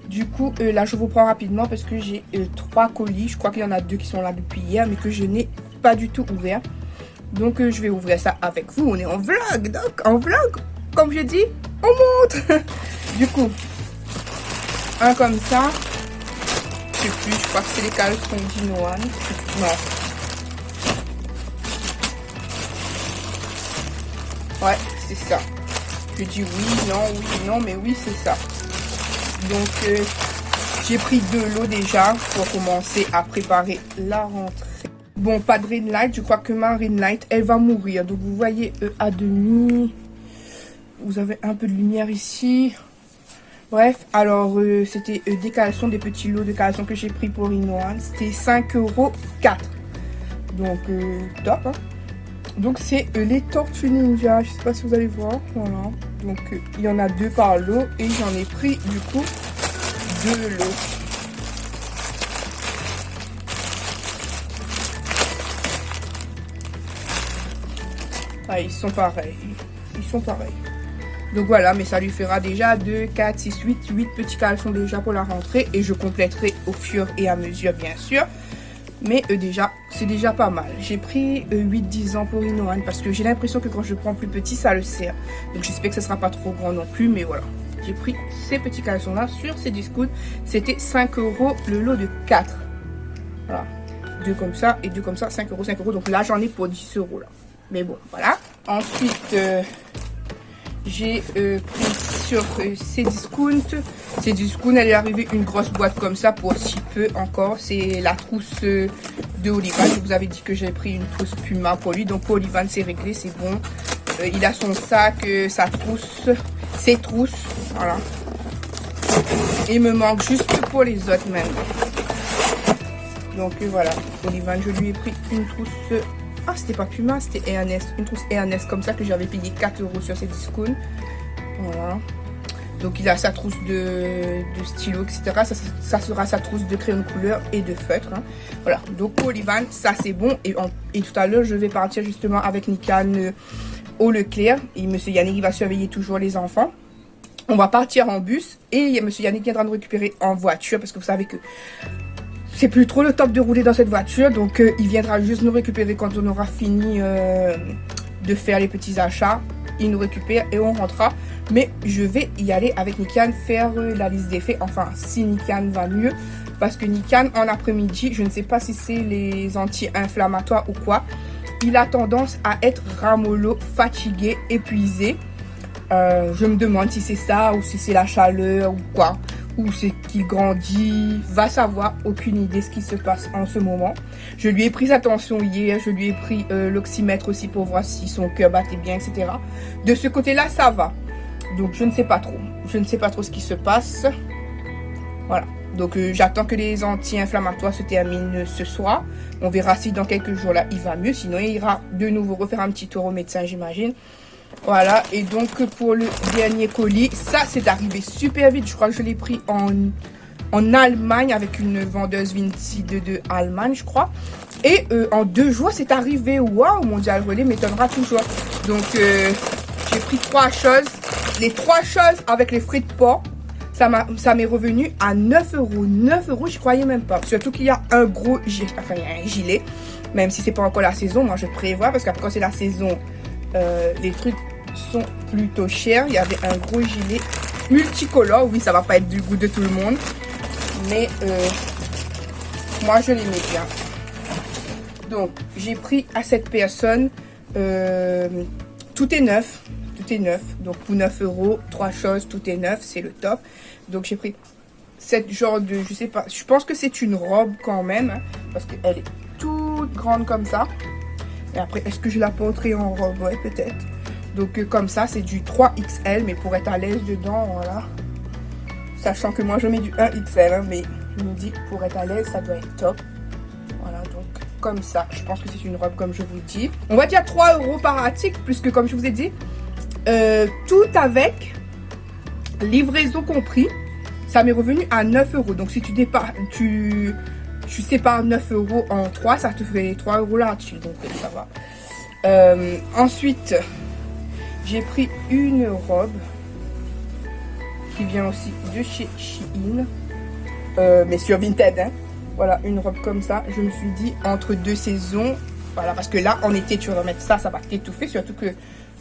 Du coup, là, je vous prends rapidement parce que j'ai 3 colis. Je crois qu'il y en a 2 qui sont là depuis hier, mais que je n'ai pas du tout ouvert. Donc, je vais ouvrir ça avec vous. On est en vlog, donc en vlog, comme je dis, on montre. Du coup, un comme ça. Je sais plus, je crois que c'est les caleçons d'Inoan. Non. Ouais, c'est ça. Je dis oui, non, mais oui, c'est ça. Donc, j'ai pris de l'eau déjà pour commencer à préparer la rentrée. Bon, pas de ring light. Je crois que ma ring light, elle va mourir. Donc, vous voyez à demi. Vous avez un peu de lumière ici. Bref, alors, c'était des caleçons, des petits lots de caleçons que j'ai pris pour Inoan. C'était 5,04 €. Donc, top, hein. Donc, c'est les Tortues Ninja. Je sais pas si vous allez voir. Voilà. Donc, il y en a 2 par lot. Et j'en ai pris, du coup, 2 lots. Ah, ils sont pareils. Ils sont pareils. Donc, voilà. Mais ça lui fera déjà 2, 4, 6, 8 petits caleçons déjà pour la rentrée. Et je compléterai au fur et à mesure, bien sûr. Mais déjà, c'est déjà pas mal. J'ai pris 8-10 ans pour Inoan parce que j'ai l'impression que quand je prends plus petit, ça le sert. Donc j'espère que ça sera pas trop grand non plus. Mais voilà, j'ai pris ces petits caleçons là sur ces discounts. C'était 5 € le lot de 4. Voilà, 2 comme ça et 2 comme ça, 5 €, 5 €. Donc là, j'en ai pour 10 € là. Mais bon, voilà. Ensuite, j'ai pris sur ces discounts. Ces discounts, elle est arrivée une grosse boîte comme ça pour si peu encore. C'est la trousse de Olivan. Je vous avais dit que j'ai pris une trousse Puma pour lui. Donc pour Olivan, c'est réglé, c'est bon. Il a son sac, sa trousse, ses trousses. Voilà. Et il me manque juste pour les autres maintenant. Donc voilà, Olivan, je lui ai pris une trousse. Ah, c'était pas Puma, c'était Ernest. Une trousse Ernest comme ça que j'avais payé 4 € sur ces discounts. Voilà. Donc il a sa trousse de stylo, etc. Ça sera sa trousse de crayon de couleur et de feutre. Hein. Voilà. Donc pour Olivan, ça c'est bon. Et tout à l'heure, je vais partir justement avec Nikan au Leclerc. Et monsieur Yannick, il va surveiller toujours les enfants. On va partir en bus. Et monsieur Yannick viendra nous récupérer en voiture. Parce que vous savez que c'est plus trop le top de rouler dans cette voiture. Donc il viendra juste nous récupérer quand on aura fini de faire les petits achats. Il nous récupère et on rentrera. Mais je vais y aller avec Nikan faire la liste des faits. Enfin, si Nikan va mieux. Parce que Nikan, en après-midi, je ne sais pas si c'est les anti-inflammatoires ou quoi. Il a tendance à être ramollo, fatigué, épuisé. Je me demande si c'est ça ou si c'est la chaleur ou quoi. Ou c'est qu'il grandit. Va savoir, aucune idée ce qui se passe en ce moment. Je lui ai pris sa tension hier. Je lui ai pris l'oxymètre aussi pour voir si son cœur battait bien, etc. De ce côté-là, ça va. Donc je ne sais pas trop. Je ne sais pas trop ce qui se passe. Voilà. Donc j'attends que les anti-inflammatoires se terminent ce soir. On verra si dans quelques jours là il va mieux. Sinon il ira de nouveau refaire un petit tour au médecin, j'imagine. Voilà. Et donc pour le dernier colis, ça c'est arrivé super vite. Je crois que je l'ai pris en Allemagne avec une vendeuse Vinci de Allemagne, je crois. Et en 2 jours c'est arrivé. Waouh, mon dieu, le relais m'étonnera toujours. Donc j'ai pris 3 choses. Les 3 choses avec les frais de port, ça m'est revenu à 9 €. 9 €, je croyais même pas. Surtout qu'il y a un gros gilet, enfin il y a un gilet, même si c'est pas encore la saison, moi je prévois, parce qu'après quand c'est la saison, les trucs sont plutôt chers. Il y avait un gros gilet multicolore, oui ça va pas être du goût de tout le monde, mais moi je l'aimais bien. Donc j'ai pris à cette personne, tout est neuf. Tout est neuf, donc pour 9 €, 3 choses, tout est neuf, c'est le top. Donc j'ai pris cette genre de, je sais pas, je pense que c'est une robe quand même, hein, parce qu'elle est toute grande comme ça. Et après, est-ce que je la porterai en robe? Ouais, peut-être. Donc comme ça, c'est du 3XL, mais pour être à l'aise dedans, voilà. Sachant que moi je mets du 1XL, hein, mais je me dis pour être à l'aise, ça doit être top. Voilà, donc comme ça, je pense que c'est une robe comme je vous dis. On va dire 3 € par article, puisque comme je vous ai dit, tout avec livraison compris, ça m'est revenu à 9 €. Donc si tu sépares 9 € en 3, ça te fait 3 € là-dessus, donc ça va. Ensuite, j'ai pris une robe qui vient aussi de chez Shein, mais sur Vinted, hein. Voilà, une robe comme ça. Je me suis dit entre deux saisons, voilà, parce que là en été tu vas remettre ça, ça va t'étouffer, surtout que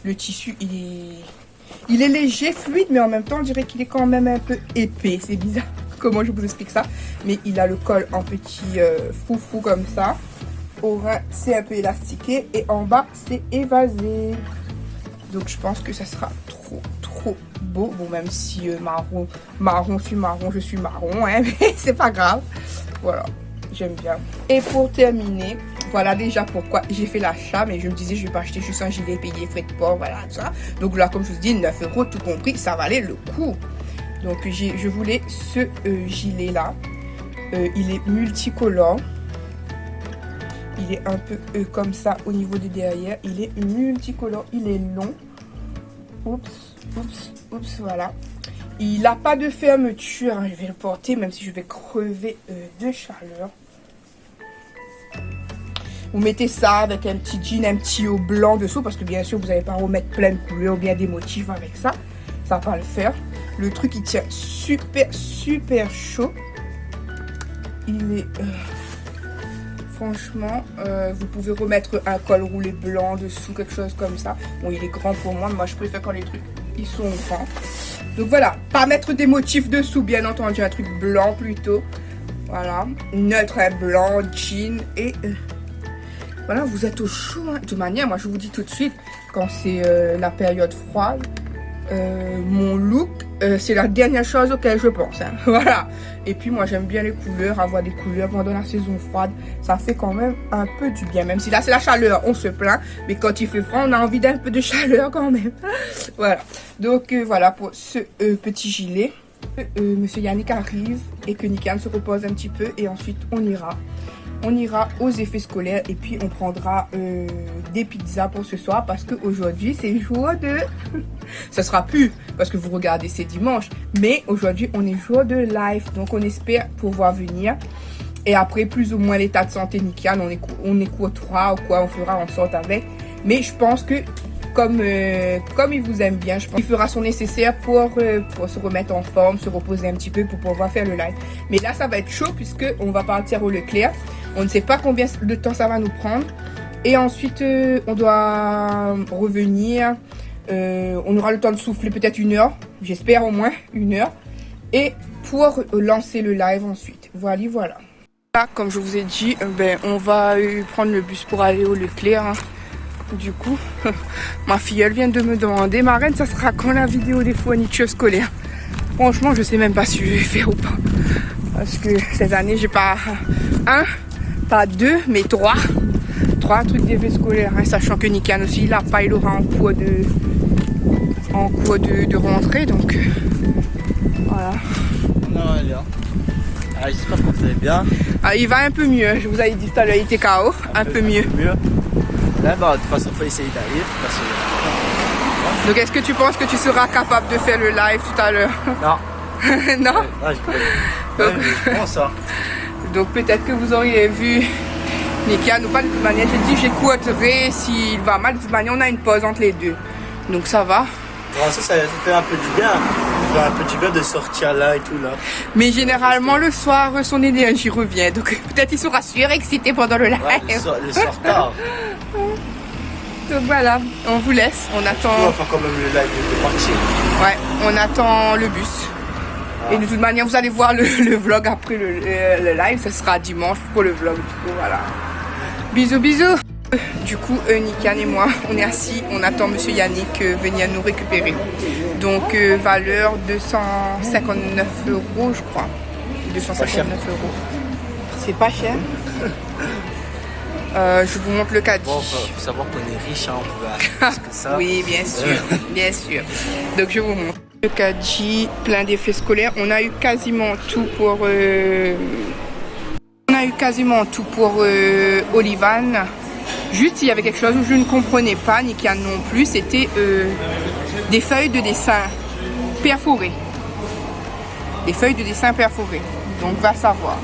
le tissu il est léger, fluide, mais en même temps on dirait qu'il est quand même un peu épais. C'est bizarre comment je vous explique ça, mais il a le col en petit foufou comme ça. Au rein c'est un peu élastiqué et en bas c'est évasé. Donc je pense que ça sera trop beau. Bon, même si marron je suis marron, hein, mais c'est pas grave. Voilà, j'aime bien. Et pour terminer, voilà déjà pourquoi j'ai fait l'achat. Mais je me disais, je vais pas acheter juste un gilet, payer frais de port, voilà, ça. Donc là, comme je vous dis, 9 € tout compris, ça valait le coup. Donc je voulais ce gilet là. Il est multicolore. Il est un peu comme ça au niveau de derrière. Il est multicolore, il est long. Oups, voilà. Il n'a pas de fermeture, hein. Je vais le porter même si je vais crever de chaleur. Vous mettez ça avec un petit jean, un petit haut blanc dessous, parce que bien sûr vous n'allez pas remettre plein de couleurs ou bien des motifs avec ça. Ça va le faire. Le truc il tient super chaud. Il est... franchement, vous pouvez remettre un col roulé blanc dessous, quelque chose comme ça. Bon, il est grand pour moi, mais moi je préfère quand les trucs ils sont grands. Donc voilà, pas mettre des motifs dessous, bien entendu, un truc blanc plutôt. Voilà, neutre, un blanc, jean et voilà, vous êtes au chaud. Hein. De toute manière, moi je vous dis tout de suite, quand c'est la période froide, mon look, c'est la dernière chose auquel je pense. Hein. Voilà. Et puis moi j'aime bien les couleurs, avoir des couleurs pendant la saison froide, ça fait quand même un peu du bien. Même si là c'est la chaleur, on se plaint, mais quand il fait froid, on a envie d'un peu de chaleur quand même. Voilà. Donc voilà pour ce petit gilet. Monsieur Yannick arrive et que Nikan se repose un petit peu et ensuite on ira aux effets scolaires et puis on prendra des pizzas pour ce soir parce qu'aujourd'hui c'est jour de... Ça sera plus parce que vous regardez c'est dimanche, mais aujourd'hui on est jour de live, donc on espère pouvoir venir. Et après plus ou moins l'état de santé Nikan, on écoutera ou quoi, on fera en sorte avec. Mais je pense que comme il vous aime bien, je pense qu'il fera son nécessaire pour se remettre en forme, se reposer un petit peu pour pouvoir faire le live. Mais là ça va être chaud puisque on va partir au Leclerc. On ne sait pas combien de temps ça va nous prendre. Et ensuite on doit revenir. On aura le temps de souffler peut-être 1 heure. J'espère au moins 1 heure. Et pour lancer le live ensuite. Voilà. Là, comme je vous ai dit, on va prendre le bus pour aller au Leclerc. Hein. Du coup, ma filleule vient de me demander, ma reine, ça sera quand la vidéo des fournitures scolaires? Franchement, je sais même pas si je vais faire ou pas. Parce que cette année, j'ai pas 1, pas 2, mais 3 trucs d'effets scolaires. Hein, sachant que Nikan aussi, il aura en cours de rentrée. Donc, voilà. Non, elle est là. Ah, j'espère que vous allez bien. Ah, il va un peu mieux. Je vous avais dit tout à l'heure, il était KO. Un peu mieux. Là, bah, de toute façon, il faut essayer d'arriver. Donc, est-ce que tu penses que tu seras capable de faire le live tout à l'heure? Non. Non. Je pense ça. Donc, peut-être que vous auriez vu Nikan ou pas. De toute manière, j'ai dit j'écouterai s'il va mal. De toute manière, on a une pause entre les deux. Donc, ça va. Bon, ça fait un peu du bien. Ça fait un peu du bien de sortir là et tout là. Mais généralement, le soir, son énergie revient. Donc, peut-être il sera surexcité pendant le live. Ouais, le soir tard. Donc voilà, on vous laisse, on attend... On va faire quand même le live de partir. Ouais, on attend le bus. Ah. Et de toute manière, vous allez voir le vlog après le live, ça sera dimanche pour le vlog. Du coup, voilà. Bisous. Du coup, Nikan et moi, on est assis, on attend Monsieur Yannick venir nous récupérer. Donc, valeur 259 €, je crois. 259 €. C'est pas cher. Je vous montre le caddie. Bon, faut savoir qu'on est riche, hein, on peut acheter plus que ça. Oui, bien sûr, bien sûr. Donc je vous montre le caddie, plein d'effets scolaires. On a eu quasiment tout pour Olivan. Juste, il y avait quelque chose où je ne comprenais pas, ni Kian non plus. C'était des feuilles de dessin perforées. Des feuilles de dessin perforées. Donc va savoir.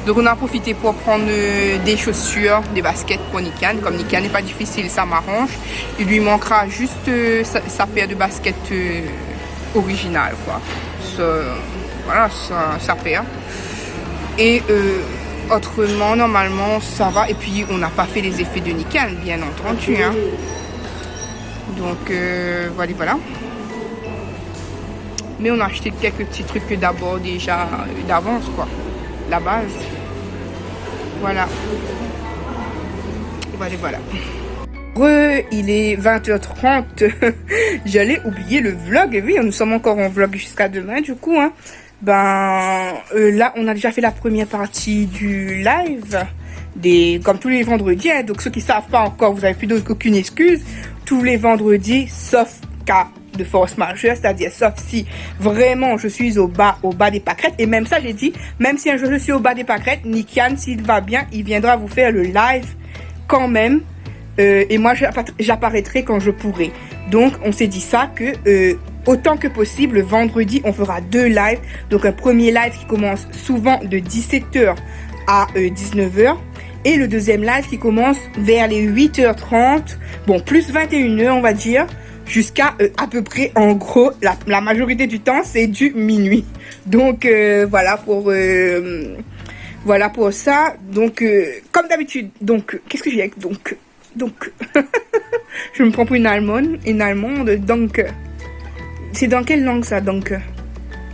Donc on a profité pour prendre des chaussures, des baskets pour Nikan. Comme Nikan n'est pas difficile, ça m'arrange. Il lui manquera juste sa paire de baskets originale, quoi. Voilà, sa paire. Et autrement, normalement, ça va. Et puis on n'a pas fait les effets de Nikan, bien entendu. Hein. Donc voilà. Mais on a acheté quelques petits trucs d'abord déjà d'avance, quoi. La base. Voilà. Voilà. Il est 20h30. J'allais oublier le vlog. Et oui, nous sommes encore en vlog jusqu'à demain, du coup. Hein. Là, on a déjà fait la première partie du live. Comme tous les vendredis. Hein. Donc, ceux qui ne savent pas encore, vous n'avez plus aucune excuse. Tous les vendredis, sauf cas de force majeure, c'est-à-dire sauf si vraiment je suis au bas des pâquerettes. Et même ça, j'ai dit, même si un jour je suis au bas des pâquerettes, Nikian, s'il va bien, il viendra vous faire le live quand même. Et moi, j'apparaîtrai quand je pourrai. Donc, on s'est dit ça que autant que possible, vendredi, on fera 2 lives. Donc, un premier live qui commence souvent de 17h à 19h. Et le deuxième live qui commence vers les 8h30. Bon, plus 21h, on va dire. Jusqu'à à peu près, en gros, la majorité du temps, c'est du minuit. Donc, voilà pour ça. Donc, comme d'habitude, donc, qu'est-ce que j'ai avec donc, je me prends pour une allemande, donc, c'est dans quelle langue ça, donc?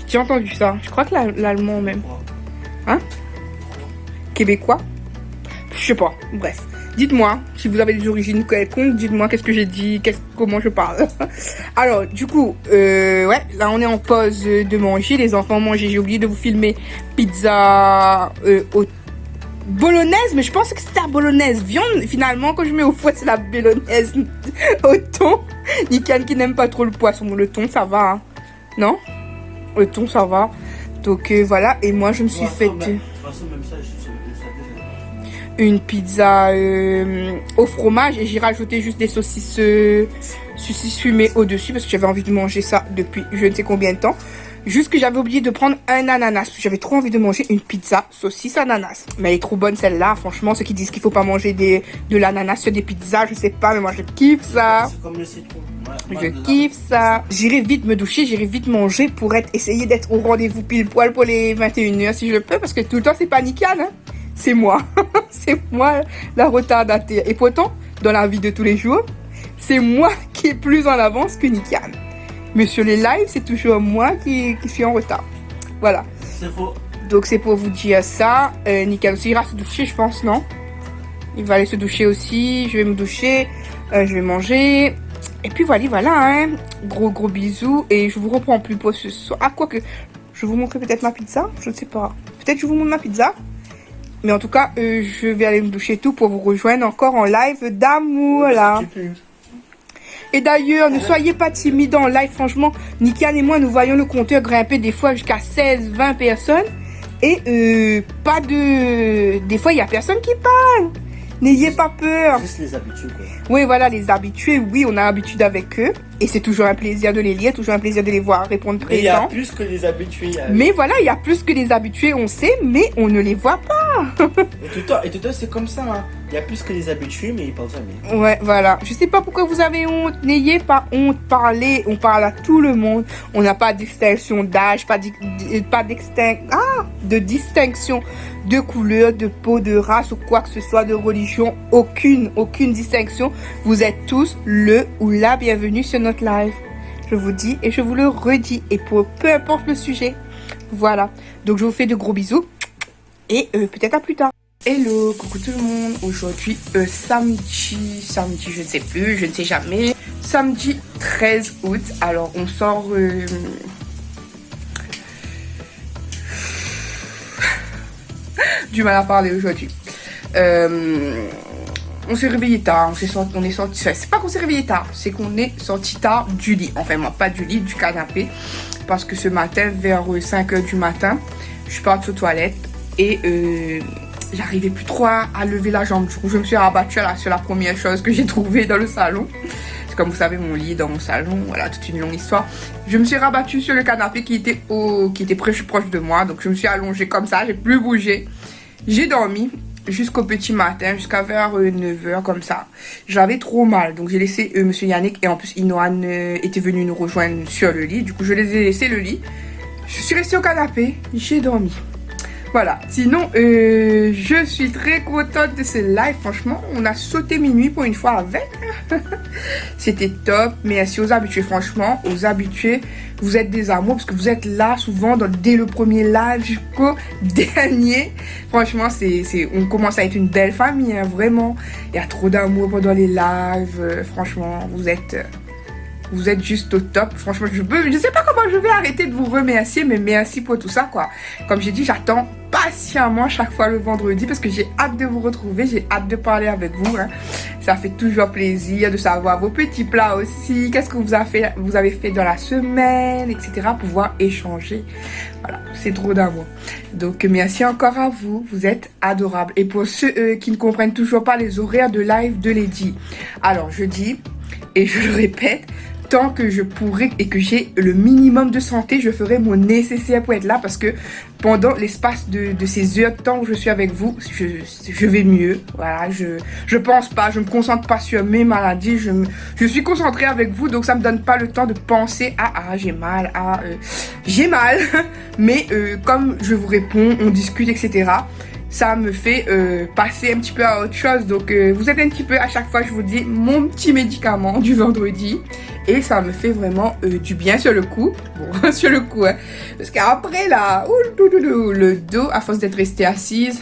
J'ai entendu ça, je crois que l'allemand même. Hein? Québécois? Je sais pas, bref. Dites-moi, si vous avez des origines quelconques, dites-moi qu'est-ce que j'ai dit, comment je parle. Alors, du coup, ouais, là on est en pause de manger, les enfants ont mangé, j'ai oublié de vous filmer pizza bolognaise, mais je pense que c'est la bolognaise viande. Finalement, quand je mets au foie, c'est la bolognaise au thon. Nikan qui n'aime pas trop le poisson, le thon ça va, hein. Non? Le thon ça va. Donc voilà, et moi je me suis fait une pizza au fromage et j'ai rajouté juste des saucisses fumées au-dessus parce que j'avais envie de manger ça depuis je ne sais combien de temps. Juste que j'avais oublié de prendre un ananas parce que j'avais trop envie de manger une pizza saucisse ananas. Mais elle est trop bonne celle-là, franchement. Ceux qui disent qu'il faut pas manger de l'ananas sur des pizzas, je sais pas, mais moi je kiffe ça. C'est comme le citron. Je kiffe ça. J'irai vite me doucher, j'irai vite manger pour essayer d'être au rendez-vous pile poil pour les 21h si je le peux parce que tout le temps c'est pas nickel, hein. C'est moi. C'est moi la retardataire. Et pourtant, dans la vie de tous les jours, c'est moi qui est plus en avance que Nikan. Mais sur les lives, c'est toujours moi qui suis en retard. Voilà. C'est faux. Donc c'est pour vous dire ça. Nikan aussi ira se doucher, je pense, non? Il va aller se doucher aussi. Je vais me doucher. Je vais manger. Et puis voilà, hein. Gros bisous. Et je vous reprends plus pour ce soir. Ah, quoique, je vous montrerai peut-être ma pizza. Je ne sais pas. Peut-être je vous montre ma pizza. Mais en tout cas, je vais aller me doucher tout pour vous rejoindre encore en live d'amour, là. Et d'ailleurs, ne soyez pas timides en live. Franchement, Nikian et moi, nous voyons le compteur grimper des fois jusqu'à 16-20 personnes. Et des fois, il n'y a personne qui parle. N'ayez pas peur. Juste les habitués, quoi. Oui, voilà, les habitués. Oui, on a l'habitude avec eux. Et c'est toujours un plaisir de les lire, toujours un plaisir de les voir répondre présent. Il y a plus que les habitués. Mais voilà, il y a plus que les habitués, on sait, mais on ne les voit pas. Et tout c'est comme ça, hein. Il y a plus que les habitués, mais ils parlent jamais. Ouais, voilà. Je sais pas pourquoi vous avez honte. N'ayez pas honte. Parlez. On parle à tout le monde. On n'a pas de distinction d'âge, pas de distinction de couleur, de peau, de race ou quoi que ce soit, de religion. Aucune distinction. Vous êtes tous le ou la bienvenue sur notre live. Je vous dis et je vous le redis. Et pour peu importe le sujet. Voilà. Donc je vous fais de gros bisous. Et peut-être à plus tard. Hello, coucou tout le monde. Aujourd'hui, samedi, je ne sais plus, je ne sais jamais. Samedi 13 août. Alors, on sort... du mal à parler aujourd'hui. on s'est réveillé tard, on est sorti, c'est pas qu'on s'est réveillé tard, c'est qu'on est sorti tard du lit, enfin moi pas du lit, du canapé, parce que ce matin vers 5 h du matin, je suis partie aux toilettes et j'arrivais plus trop à lever la jambe, du coup je me suis rabattue sur la première chose que j'ai trouvée dans le salon. Comme vous savez, mon lit est dans mon salon, voilà, toute une longue histoire. Je me suis rabattue sur le canapé qui était proche de moi, donc je me suis allongée comme ça, j'ai plus bougé. J'ai dormi jusqu'au petit matin, jusqu'à vers 9 h comme ça. J'avais trop mal, donc j'ai laissé monsieur Yannick et en plus Inoan était venu nous rejoindre sur le lit. Du coup, je les ai laissé le lit. Je suis restée au canapé, j'ai dormi. Voilà, sinon je suis très contente de ce live, franchement, on a sauté minuit pour une fois avec, c'était top, merci aux habitués, franchement, aux habitués, vous êtes des amours, parce que vous êtes là souvent dès le premier live jusqu'au dernier, franchement, on commence à être une belle famille, hein, vraiment, il y a trop d'amour pendant les lives, franchement, vous êtes juste au top. Franchement, je sais pas comment je vais arrêter de vous remercier, mais merci pour tout ça, quoi. Comme j'ai dit, j'attends patiemment chaque fois le vendredi parce que j'ai hâte de vous retrouver, j'ai hâte de parler avec vous, hein. Ça fait toujours plaisir de savoir vos petits plats aussi, qu'est-ce que vous avez fait dans la semaine, etc. Pouvoir échanger. Voilà, c'est trop d'amour. Donc, merci encore à vous, vous êtes adorables. Et pour ceux qui ne comprennent toujours pas les horaires de live de Lady, alors je dis, et je le répète, tant que je pourrai et que j'ai le minimum de santé, je ferai mon nécessaire pour être là parce que pendant l'espace de ces heures de temps où je suis avec vous, je vais mieux. Voilà, je pense pas, je me concentre pas sur mes maladies, je suis concentrée avec vous, donc ça me donne pas le temps de penser à j'ai mal, j'ai mal. Mais comme je vous réponds, on discute, etc., ça me fait passer un petit peu à autre chose. Donc vous êtes un petit peu, à chaque fois je vous dis, mon petit médicament du vendredi. Et ça me fait vraiment du bien sur le coup. Bon, sur le coup, hein. Parce qu'après là, le dos, à force d'être restée assise,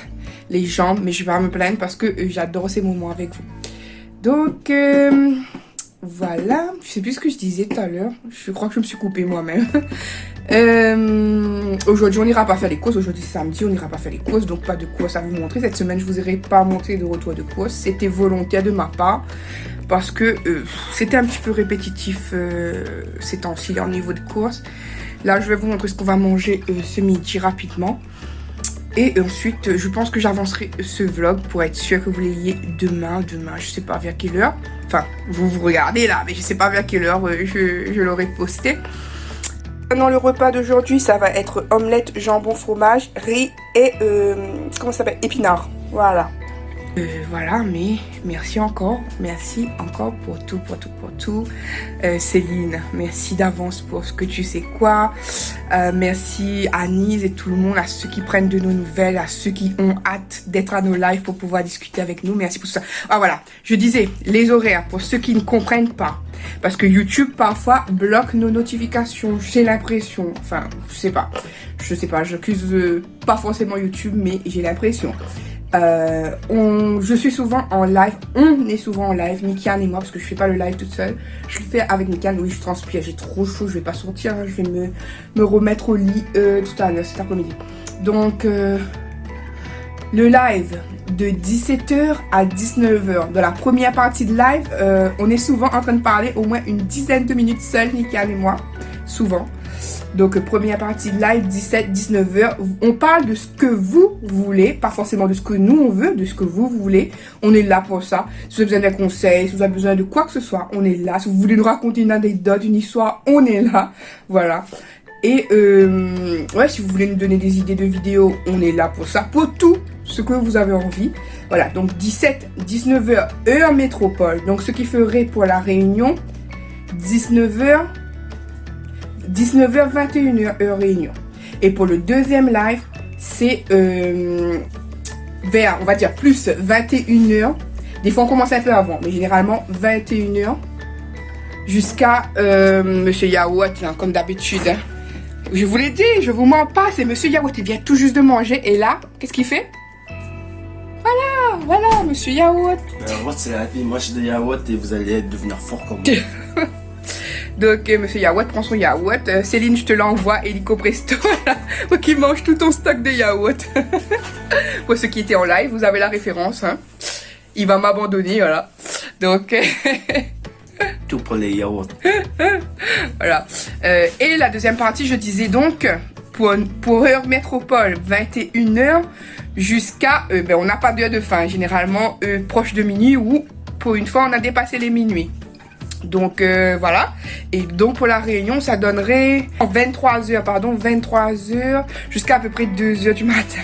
les jambes, mais je vais pas me plaindre parce que j'adore ces moments avec vous. Donc voilà, je sais plus ce que je disais tout à l'heure. Je crois que je me suis coupée moi-même. Aujourd'hui on n'ira pas faire les courses, aujourd'hui c'est samedi, on n'ira pas faire les courses, donc pas de courses à vous montrer. Cette semaine je vous aurai pas montré de retour de courses, c'était volontaire de ma part parce que c'était un petit peu répétitif ces temps-ci au niveau de courses. Là je vais vous montrer ce qu'on va manger ce midi rapidement et ensuite je pense que j'avancerai ce vlog pour être sûr que vous l'ayez demain, je sais pas vers quelle heure, enfin vous regardez là, mais je sais pas vers quelle heure je l'aurai posté. Dans le repas d'aujourd'hui, ça va être omelette, jambon, fromage, riz et comment ça s'appelle, épinards. Voilà. Voilà, mais merci encore pour tout. Céline, merci d'avance pour ce que tu sais quoi. Merci à Anise et tout le monde, à ceux qui prennent de nos nouvelles, à ceux qui ont hâte d'être à nos lives pour pouvoir discuter avec nous. Merci pour tout ça. Ah voilà, je disais, les horaires, pour ceux qui ne comprennent pas. Parce que YouTube, parfois, bloque nos notifications. J'ai l'impression, enfin, je sais pas, j'accuse pas forcément YouTube, mais j'ai l'impression. Je suis souvent en live, on est souvent en live, Nikian et moi, parce que je fais pas le live toute seule. Je le fais avec Nikian, oui, je transpire, j'ai trop chaud, je vais pas sortir, hein, je vais me remettre au lit tout à l'heure, cet après-midi. Donc, le live de 17 h à 19 h. Dans la première partie de live, on est souvent en train de parler au moins une dizaine de minutes seuls, Nikian et moi, souvent. Donc, première partie de live, 17-19 h. On parle de ce que vous voulez, pas forcément de ce que nous on veut, de ce que vous voulez. On est là pour ça. Si vous avez besoin d'un conseil, si vous avez besoin de quoi que ce soit, on est là. Si vous voulez nous raconter une anecdote, une histoire, on est là. Voilà. Et ouais, si vous voulez nous donner des idées de vidéos, on est là pour ça. Pour tout ce que vous avez envie. Voilà, donc 17-19 h, heure métropole. Donc, ce qui ferait pour la Réunion, 19 h, 21 h, heure Réunion. Et pour le deuxième live, c'est vers, on va dire, plus 21 h. Des fois, on commence un peu avant, mais généralement 21 h jusqu'à Monsieur Yaourt, hein, comme d'habitude. Hein. Je vous l'ai dit, je vous mens pas, c'est Monsieur Yaourt, il vient tout juste de manger. Et là, qu'est-ce qu'il fait? Voilà, Monsieur Yaourt. C'est la vie, moi j'ai des yaourts et vous allez devenir fort comme moi. Donc, Monsieur Yaourt prend son yaourt. Céline, je te l'envoie, hélico presto. Pour qu'il mange tout ton stock de yaourt. Pour ceux qui étaient en live, vous avez la référence. Hein. il va m'abandonner, voilà. Donc, Tout pour les yaourts. voilà. Et la deuxième partie, je disais donc, pour heure métropole, 21h jusqu'à... on n'a pas d'heure de fin, généralement proche de minuit ou pour une fois, on a dépassé les minuit. Donc voilà, et donc pour la réunion ça donnerait 23h jusqu'à à peu près 2h du matin.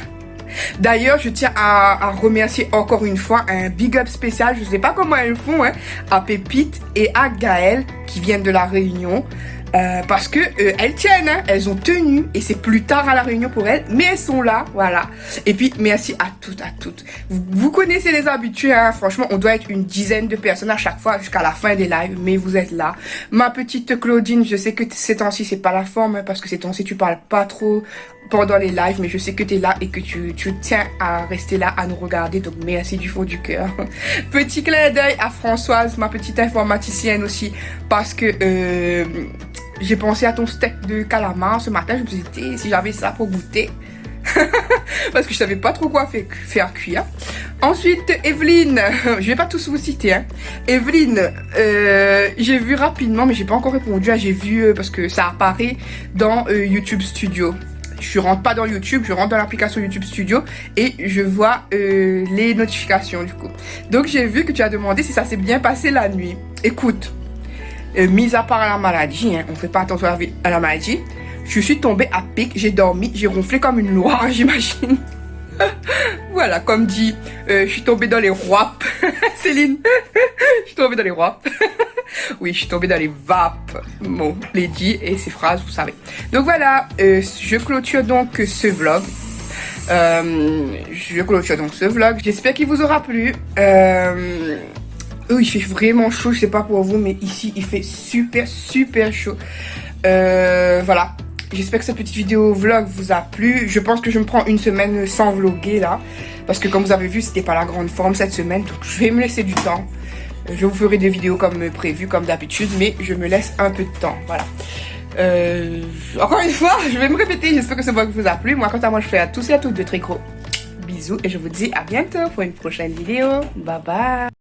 D'ailleurs je tiens à remercier encore une fois un big up spécial, je sais pas comment elles font, hein, à Pépite et à Gaëlle qui viennent de la réunion. Parce que elles tiennent, hein, elles ont tenu et c'est plus tard à la réunion pour elles, mais elles sont là, voilà. Et puis merci à toutes. Vous connaissez les habitués, hein, franchement, on doit être une dizaine de personnes à chaque fois jusqu'à la fin des lives, mais vous êtes là. Ma petite Claudine, je sais que ces temps-ci c'est pas la forme, hein, parce que ces temps-ci tu parles pas trop pendant les lives, mais je sais que tu es là et que tu tiens à rester là, à nous regarder, donc merci du fond du cœur. Petit clin d'œil à Françoise, ma petite informaticienne aussi, parce que j'ai pensé à ton steak de calamar ce matin, je me suis dit si j'avais ça pour goûter. Parce que je savais pas trop quoi faire cuire. Ensuite, Evelyne, je vais pas tous vous citer, hein. Evelyne, j'ai vu rapidement, mais j'ai pas encore répondu, hein. J'ai vu parce que ça apparaît dans YouTube Studio. Je rentre pas dans YouTube, je rentre dans l'application YouTube Studio et je vois les notifications du coup. Donc j'ai vu que tu as demandé si ça s'est bien passé la nuit. Écoute, mis à part la maladie, hein, on fait pas attention à la maladie. Je suis tombée à pic, j'ai dormi, j'ai ronflé comme une loire, j'imagine. Voilà, comme dit, je suis tombée dans les wraps. Céline, je suis tombée dans les wraps. Oui, je suis tombée dans les vapes. Bon, Lady et ses phrases, vous savez. Donc voilà, je clôture donc ce vlog. J'espère qu'il vous aura plu. Il fait vraiment chaud, je sais pas pour vous, mais ici il fait super chaud. Voilà. J'espère que cette petite vidéo vlog vous a plu. Je pense que je me prends une semaine sans vlogger là. Parce que comme vous avez vu, c'était pas la grande forme cette semaine. Donc je vais me laisser du temps. Je vous ferai des vidéos comme prévu, comme d'habitude. Mais je me laisse un peu de temps. Voilà. Encore une fois, je vais me répéter. J'espère que ce vlog vous a plu. Moi, quant à moi, je fais à tous et à toutes de très gros bisous. Et je vous dis à bientôt pour une prochaine vidéo. Bye bye.